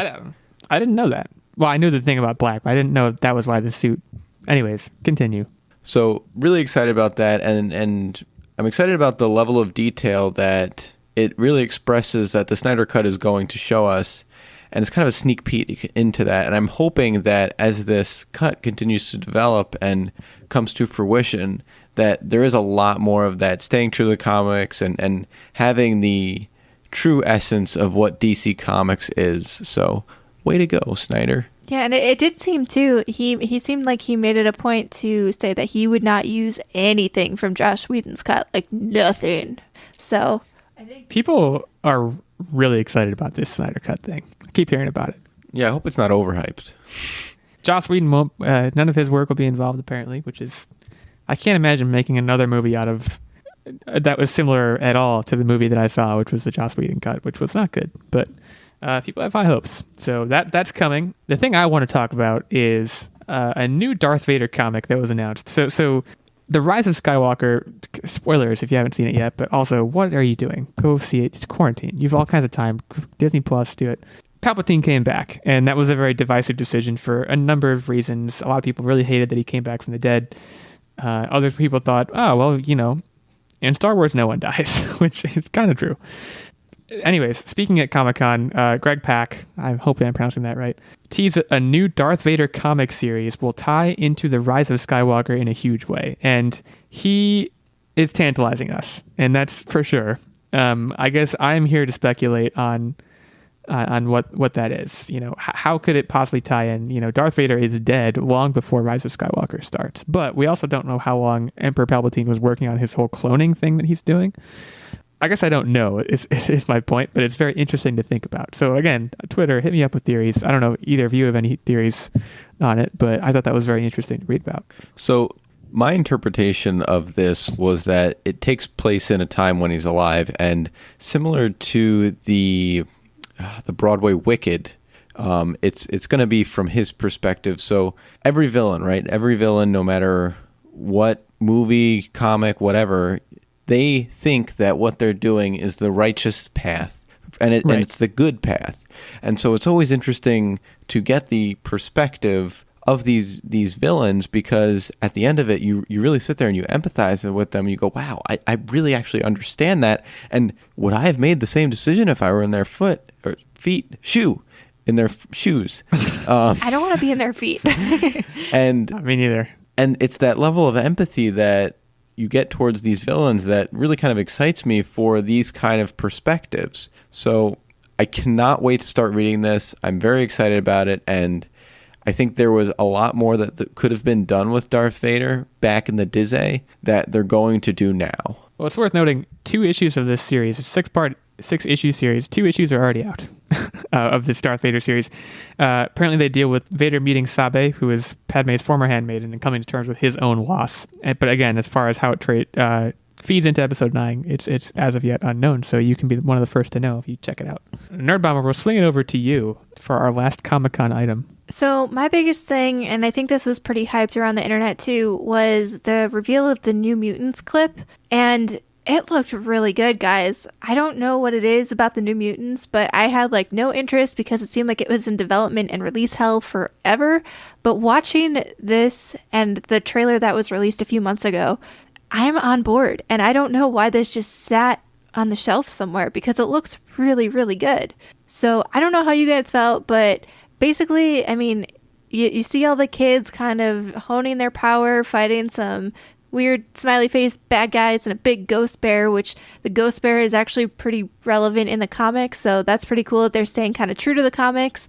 Speaker 4: I didn't know that. Well, I knew the thing about black, but I didn't know that was why the suit. Anyways, continue.
Speaker 2: So really excited about that, and I'm excited about the level of detail that it really expresses that the Snyder Cut is going to show us, and it's kind of a sneak peek into that. And I'm hoping that as this cut continues to develop and comes to fruition, that there is a lot more of that staying true to the comics and having the true essence of what DC Comics is. So way to go, Snyder.
Speaker 1: Yeah, and it did seem too, he seemed like he made it a point to say that he would not use anything from Joss Whedon's cut, like nothing. So I think
Speaker 4: people are really excited about this Snyder Cut thing. I keep hearing about it.
Speaker 2: Yeah, I hope it's not overhyped.
Speaker 4: Joss Whedon won't, none of his work will be involved apparently, which is, I can't imagine making another movie out of that was similar at all to the movie that I saw, which was the Joss Whedon cut, which was not good, but people have high hopes. So that's coming. The thing I want to talk about is a new Darth Vader comic that was announced. So The Rise of Skywalker, spoilers if you haven't seen it yet, but also, what are you doing? Go see it. It's quarantine. You have all kinds of time. Disney Plus, do it. Palpatine came back, and that was a very divisive decision for a number of reasons. A lot of people really hated that he came back from the dead. Other people thought, oh, well, you know, in Star Wars, no one dies, which is kind of true. Anyways, speaking at Comic-Con, Greg Pak, I'm hoping I'm pronouncing that right, teased a new Darth Vader comic series will tie into the Rise of Skywalker in a huge way. And he is tantalizing us, and that's for sure. I guess I'm here to speculate on what that is. You know, how could it possibly tie in? You know, Darth Vader is dead long before Rise of Skywalker starts. But we also don't know how long Emperor Palpatine was working on his whole cloning thing that he's doing. I guess I don't know is my point, but it's very interesting to think about. So again, Twitter, hit me up with theories. I don't know either of you have any theories on it, but I thought that was very interesting to read about.
Speaker 2: So my interpretation of this was that it takes place in a time when he's alive, and similar to the Broadway Wicked, it's going to be from his perspective. So every villain, right? Every villain, no matter what movie, comic, whatever, they think that what they're doing is the righteous path, and it's the good path. And so it's always interesting to get the perspective of these villains, because at the end of it, you really sit there and you empathize with them. You go, wow, I really actually understand that. And would I have made the same decision if I were in their in their shoes?
Speaker 1: I don't want to be in their feet.
Speaker 2: And
Speaker 4: me neither.
Speaker 2: And it's that level of empathy that you get towards these villains that really kind of excites me for these kind of perspectives. So I cannot wait to start reading this. I'm very excited about it, and I think there was a lot more that could have been done with Darth Vader back in the Disney that they're going to do now.
Speaker 4: Well, it's worth noting 2 issues of this series, 6-issue series. 2 issues are already out of this Darth Vader series. Apparently they deal with Vader meeting Sabe, who is Padme's former handmaiden, and coming to terms with his own loss. But again, as far as how it feeds into episode 9, it's as of yet unknown, so you can be one of the first to know if you check it out. Nerd Bomber, we'll swing it over to you for our last Comic-Con item.
Speaker 1: So my biggest thing, and I think this was pretty hyped around the internet too, was the reveal of the New Mutants clip. And it looked really good, guys. I don't know what it is about the New Mutants, but I had like no interest because it seemed like it was in development and release hell forever. But watching this and the trailer that was released a few months ago, I'm on board. And I don't know why this just sat on the shelf somewhere, because it looks really, really good. So I don't know how you guys felt, but basically, I mean, you see all the kids kind of honing their power, fighting some weird smiley face bad guys and a big ghost bear, which the ghost bear is actually pretty relevant in the comics. So that's pretty cool that they're staying kind of true to the comics.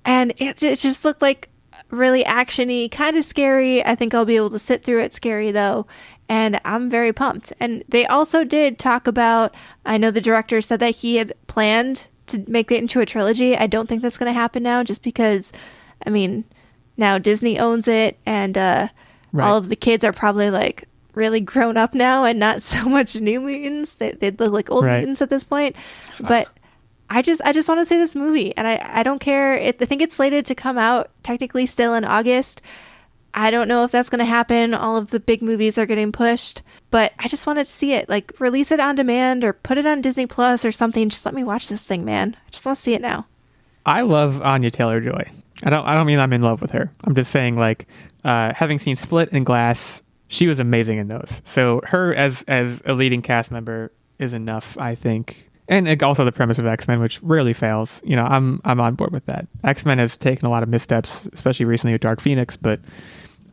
Speaker 1: And it just looked like really action-y, kind of scary. I think I'll be able to sit through it scary though. And I'm very pumped. And they also did talk about, I know the director said that he had planned to make it into a trilogy. I don't think that's going to happen now, just because, I mean, now Disney owns it, and all of the kids are probably like really grown up now and not so much new mutants. They look like old mutants at this point. But I just want to see this movie, and I don't care. I think it's slated to come out technically still in August. I don't know if that's going to happen. All of the big movies are getting pushed, but I just wanted to see it. Like, release it on demand or put it on Disney Plus or something. Just let me watch this thing, man. I just want to see it now.
Speaker 4: I love Anya Taylor-Joy. I don't mean I'm in love with her. I'm just saying, like, having seen Split and Glass, she was amazing in those. So her as a leading cast member is enough, I think. And also the premise of X-Men, which rarely fails. You know, I'm on board with that. X-Men has taken a lot of missteps, especially recently with Dark Phoenix, but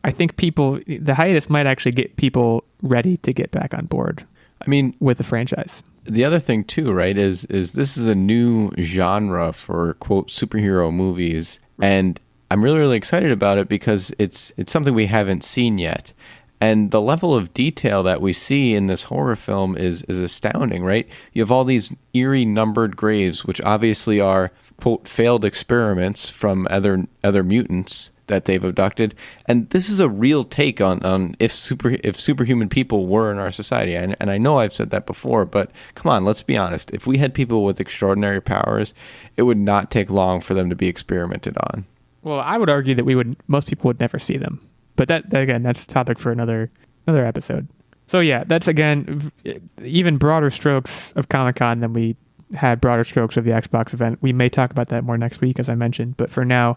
Speaker 4: I think the hiatus might actually get people ready to get back on board. I mean, with the franchise.
Speaker 2: The other thing too, right, is this is a new genre for quote superhero movies, and I'm really, really excited about it because it's something we haven't seen yet. And the level of detail that we see in this horror film is astounding, right? You have all these eerie numbered graves, which obviously are, quote, failed experiments from other mutants that they've abducted. And this is a real take on if superhuman people were in our society. And I know I've said that before, but come on, let's be honest. If we had people with extraordinary powers, it would not take long for them to be experimented on.
Speaker 4: Well, I would argue that most people would never see them. But that again, that's a topic for another episode. So yeah, that's again even broader strokes of Comic-Con than we had broader strokes of the Xbox event. We may talk about that more next week, as I mentioned. But for now,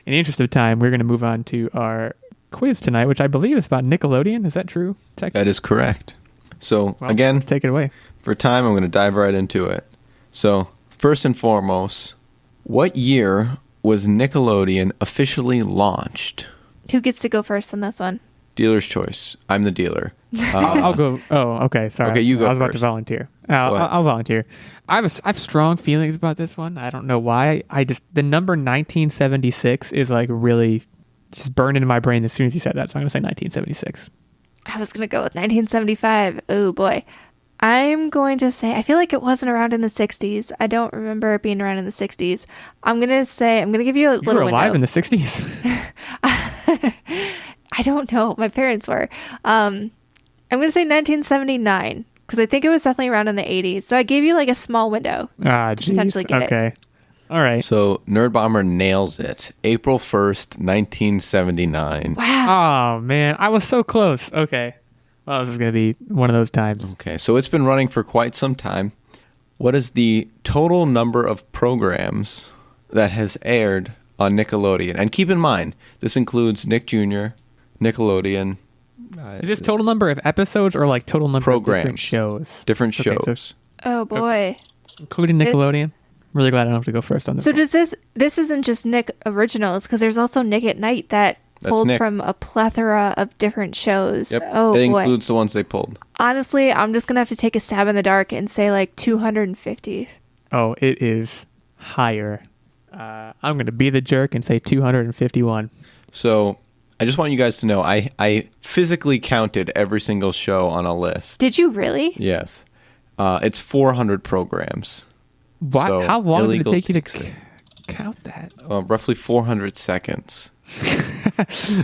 Speaker 4: in the interest of time, we're going to move on to our quiz tonight, which I believe is about Nickelodeon. Is that true?
Speaker 2: That is correct. So again,
Speaker 4: take it away.
Speaker 2: For time, I'm going to dive right into it. So first and foremost, what year was Nickelodeon officially launched?
Speaker 1: Who gets to go first on this one?
Speaker 2: Dealer's choice. I'm the dealer.
Speaker 4: I'll go. Oh, okay. Sorry.
Speaker 2: Okay, you go
Speaker 4: I was about
Speaker 2: first.
Speaker 4: to volunteer. I'll volunteer. I have strong feelings about this one. I don't know why. The number 1976 is like really just burned into my brain as soon as you said that. So I'm going to say 1976.
Speaker 1: I was going to go with 1975. Oh, boy. I'm going to say, I feel like it wasn't around in the 60s. I don't remember it being around in the 60s. I'm going to give you a little window.
Speaker 4: You were alive in the 60s?
Speaker 1: I don't know. My parents were. I'm going to say 1979 because I think it was definitely around in the 80s. So I gave you like a small window to potentially get it.
Speaker 4: Okay. All right.
Speaker 2: So Nerd Bomber nails it. April 1st, 1979.
Speaker 1: Wow.
Speaker 4: Oh, man. I was so close. Okay. Well, this is going to be one of those times.
Speaker 2: Okay. So it's been running for quite some time. What is the total number of programs that has aired on Nickelodeon? And keep in mind, this includes Nick Jr., Nickelodeon.
Speaker 4: Is this total number of episodes or like total number
Speaker 2: programs,
Speaker 4: of different shows?
Speaker 2: Different
Speaker 4: Okay,
Speaker 2: shows.
Speaker 1: Oh, boy.
Speaker 4: Including Nickelodeon? Really glad I don't have to go first on this.
Speaker 1: So
Speaker 4: one.
Speaker 1: does this isn't just Nick originals because there's also Nick at Night that pulled
Speaker 2: Nick.
Speaker 1: from a plethora of different shows.
Speaker 2: Yep.
Speaker 1: Oh,
Speaker 2: it
Speaker 1: boy.
Speaker 2: includes the ones they pulled.
Speaker 1: Honestly, I'm just going to have to take a stab in the dark and say like 250.
Speaker 4: Oh, it is higher. I'm going to be the jerk and say 251.
Speaker 2: So I just want you guys to know I physically counted every single show on a list.
Speaker 1: Did you really?
Speaker 2: Yes. It's 400 programs.
Speaker 4: What?
Speaker 2: So,
Speaker 4: How long did it
Speaker 2: illegal
Speaker 4: take you to
Speaker 2: text.
Speaker 4: count that?
Speaker 2: Roughly 400 seconds.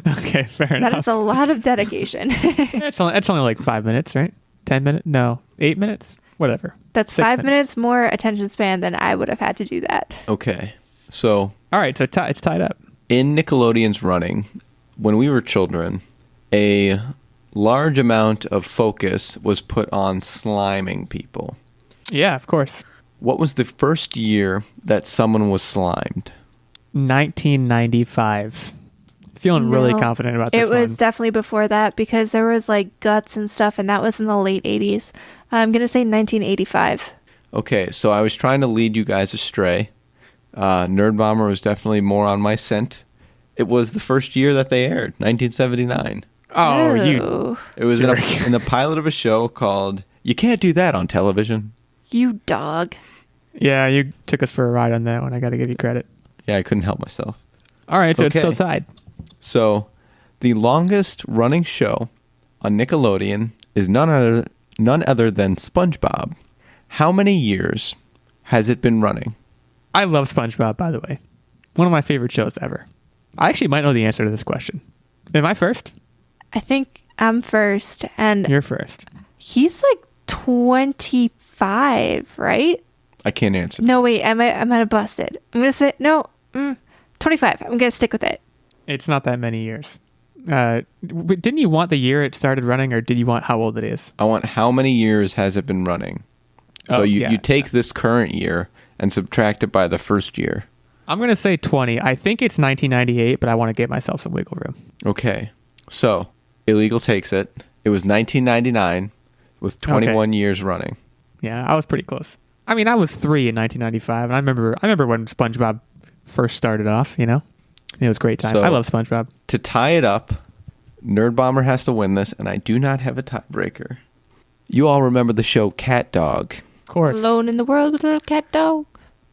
Speaker 4: Okay, fair enough.
Speaker 1: That is a lot of dedication.
Speaker 4: It's only like 5 minutes, right? 10 minutes? No, 8 minutes? Whatever.
Speaker 1: That's
Speaker 4: 6
Speaker 1: 5 minutes more attention span than I would have had to do that.
Speaker 2: Okay. So
Speaker 4: All right, so it's tied up.
Speaker 2: in Nickelodeon's running, when we were children, a large amount of focus was put on sliming people.
Speaker 4: Yeah, of course.
Speaker 2: What was the first year that someone was slimed?
Speaker 4: 1995. Feeling really
Speaker 1: No.
Speaker 4: confident about this
Speaker 1: It was
Speaker 4: one.
Speaker 1: definitely before that because there was like Guts and stuff, and that was in the late 80s. I'm going to say 1985.
Speaker 2: Okay, so I was trying to lead you guys astray. Nerd Bomber was definitely more on my scent. It was the first year that they aired, 1979.
Speaker 4: Oh, you
Speaker 1: Ew.
Speaker 2: It was
Speaker 4: Jerk.
Speaker 2: in the pilot of a show called You Can't Do That on Television.
Speaker 1: You dog.
Speaker 4: Yeah, you took us for a ride on that one. I got to give you credit.
Speaker 2: Yeah, I couldn't help myself.
Speaker 4: All right, so it's
Speaker 2: Okay.
Speaker 4: still tied.
Speaker 2: So, the longest running show on Nickelodeon is none other than SpongeBob. How many years has it been running?
Speaker 4: I love SpongeBob, by the way. One of my favorite shows ever. I actually might know the answer to this question. Am I first?
Speaker 1: I think I'm first, and
Speaker 4: You're first.
Speaker 1: he's like 25, right?
Speaker 2: I can't answer.
Speaker 1: No, wait, I might have busted. I'm gonna say no, 25. I'm gonna stick with it.
Speaker 4: It's not that many years. Didn't you want the year it started running, or did you want how old it is?
Speaker 2: I want how many years has it been running. So you take this current year and subtract it by the first year.
Speaker 4: I'm going to say 20. I think it's 1998, but I want to give myself some wiggle room.
Speaker 2: Okay. So Illegal takes it. It was 1999 with 21 years running.
Speaker 4: Yeah, I was pretty close. I mean, I was 3 in 1995, and I remember when SpongeBob first started off, you know? It was a great time.
Speaker 2: So,
Speaker 4: I love SpongeBob.
Speaker 2: To tie it up, Nerd Bomber has to win this, and I do not have a tiebreaker. You all remember the show Cat Dog.
Speaker 4: Of course.
Speaker 1: Alone in the world with a little cat dog.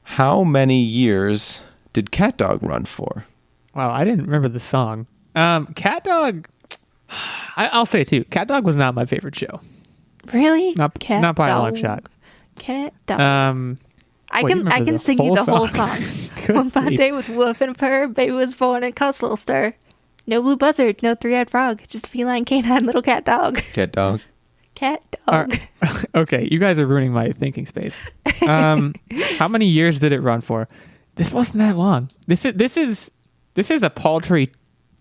Speaker 2: How many years did Cat Dog run for?
Speaker 4: Wow, I didn't remember the song. Cat Dog, I'll say it too. Cat Dog was not my favorite show.
Speaker 1: Really?
Speaker 4: Not by a long shot.
Speaker 1: Cat dog. I
Speaker 4: Wait, you
Speaker 1: can
Speaker 4: remember
Speaker 1: sing you the whole
Speaker 4: song?
Speaker 1: song.
Speaker 4: Good
Speaker 1: One fine
Speaker 4: grief.
Speaker 1: day with woof and purr, baby was born in Coastal Stir. No blue buzzard, no three-eyed frog, just feline canine little cat dog.
Speaker 2: Cat Dog.
Speaker 1: Cat dog.
Speaker 4: Okay, you guys are ruining my thinking space. How many years did it run for? This wasn't that long. This is a paltry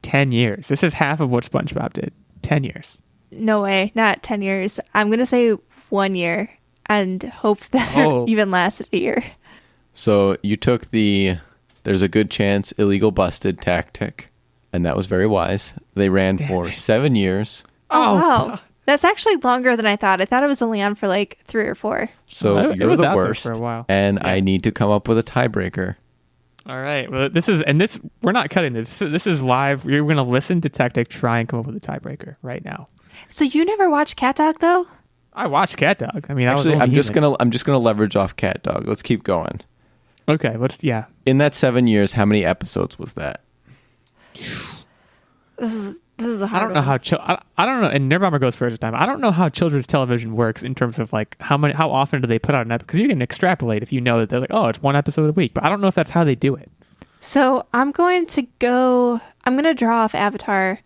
Speaker 4: 10 years. This is half of what SpongeBob did. 10 years.
Speaker 1: No way, not 10 years. I'm going to say 1 year and hope that it even lasted a year.
Speaker 2: So you took there's a good chance illegal busted tactic, and that was very wise. They ran for 7 years.
Speaker 1: Oh, wow. That's actually longer than I thought. I thought it was only on for like 3 or 4.
Speaker 2: So
Speaker 4: It
Speaker 2: you're
Speaker 4: was
Speaker 2: the
Speaker 4: out there
Speaker 2: worst,
Speaker 4: for a while.
Speaker 2: and
Speaker 4: Yeah.
Speaker 2: I need to come up with a tiebreaker.
Speaker 4: All right. Well, we're not cutting this. This is live. You're going to listen to Tactic try and come up with a tiebreaker right now.
Speaker 1: So you never watched Cat Dog though?
Speaker 4: I watched Cat Dog. I mean,
Speaker 2: Actually,
Speaker 4: I was
Speaker 2: I'm just gonna leverage off Cat Dog. Let's keep going.
Speaker 4: Okay.
Speaker 2: In that 7 years, how many episodes was that?
Speaker 1: This is a
Speaker 4: I
Speaker 1: hard
Speaker 4: don't know
Speaker 1: one.
Speaker 4: how I don't know. And Nerd Bomber goes first this time. I don't know how children's television works in terms of like how often do they put out an episode? Because you can extrapolate if you know that they're like, oh, it's 1 episode a week. But I don't know if that's how they do it.
Speaker 1: So I'm going to draw off Avatar,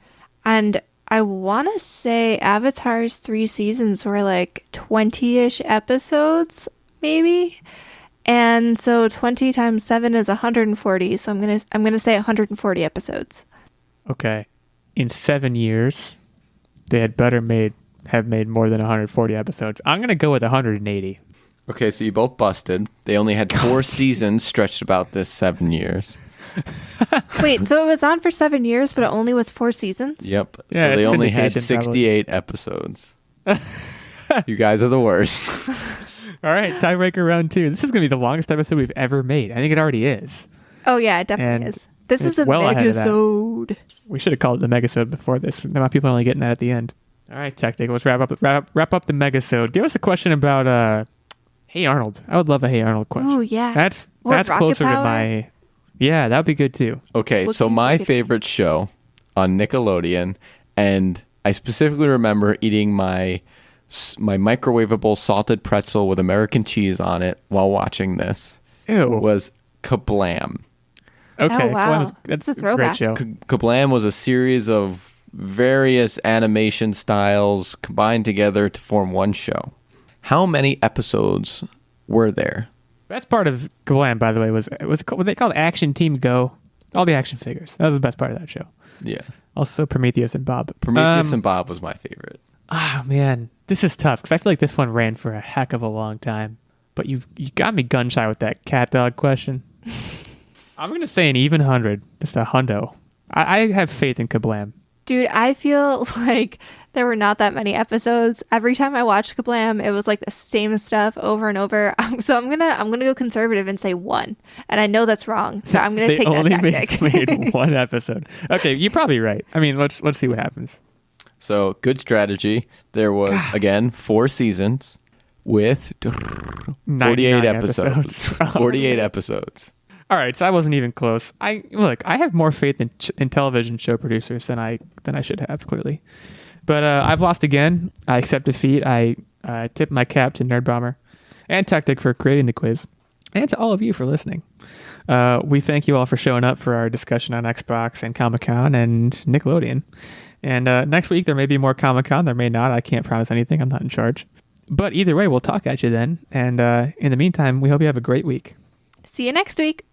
Speaker 1: and I want to say Avatar's 3 seasons were like 20-ish episodes, maybe. And so 20 times 7 is 140. So I'm gonna say 140 episodes.
Speaker 4: Okay. In 7 years, they had have made more than 140 episodes. I'm gonna go with 180.
Speaker 2: Okay, so you both busted. They only had 4 seasons stretched about this 7 years.
Speaker 1: Wait, so it was on for 7 years, but it only was 4 seasons?
Speaker 2: Yep.
Speaker 4: Yeah,
Speaker 2: So they
Speaker 4: it's
Speaker 2: only had
Speaker 4: syndication,
Speaker 2: 68 episodes. You guys are the worst.
Speaker 4: All right, tiebreaker round 2. This is gonna be the longest episode we've ever made. I think it already is.
Speaker 1: Oh yeah, it definitely
Speaker 4: And
Speaker 1: is. This
Speaker 4: it's
Speaker 1: is a
Speaker 4: well ahead of that.
Speaker 1: megasode.
Speaker 4: We should have called it the megasode before this. Now people are only getting that at the end. All right, Tactic. Let's wrap up the megasode. Give us a question about Hey Arnold. I would love a Hey Arnold question.
Speaker 1: Oh yeah.
Speaker 4: That's
Speaker 1: Or Rocket
Speaker 4: closer to
Speaker 1: Power.
Speaker 4: my. Yeah, that would be good too.
Speaker 2: Okay,
Speaker 1: What
Speaker 2: so
Speaker 1: can you
Speaker 2: my
Speaker 1: look at?
Speaker 2: favorite show on Nickelodeon, and I specifically remember eating my microwavable salted pretzel with American cheese on it while watching this,
Speaker 4: Ew.
Speaker 2: was Kablam.
Speaker 4: Okay.
Speaker 1: Oh, wow.
Speaker 4: That's
Speaker 1: It's a
Speaker 4: a great
Speaker 1: throwback.
Speaker 4: show.
Speaker 2: Kablam was a series of various animation styles combined together to form one show. How many episodes were there?
Speaker 4: Best part of Glam, by the way, was what they called Action Team Go. All the action figures. That was the best part of that show.
Speaker 2: Yeah.
Speaker 4: Also Prometheus and Bob.
Speaker 2: Prometheus and Bob was my favorite.
Speaker 4: Ah, man, this is tough because I feel like this one ran for a heck of a long time. But you got me gun shy with that cat dog question. I'm gonna say an even 100, just a hundo. I have faith in Kablam.
Speaker 1: Dude, I feel like there were not that many episodes. Every time I watched Kablam, it was like the same stuff over and over. So I'm gonna go conservative and say 1. And I know that's wrong, but I'm gonna
Speaker 4: They
Speaker 1: take that
Speaker 4: only
Speaker 1: tactic.
Speaker 4: made 1 episode. Okay, you're probably right. I mean, let's see what happens.
Speaker 2: So good strategy. There was again 4 seasons with 48
Speaker 4: 99
Speaker 2: episodes. 48 episodes.
Speaker 4: All right, so I wasn't even close. I have more faith in television show producers than I should have, clearly. But I've lost again. I accept defeat. I tip my cap to Nerd Bomber and Tactic for creating the quiz, and to all of you for listening. We thank you all for showing up for our discussion on Xbox and Comic-Con and Nickelodeon. And next week, there may be more Comic-Con. There may not. I can't promise anything. I'm not in charge. But either way, we'll talk at you then. And in the meantime, we hope you have a great week.
Speaker 1: See you next week.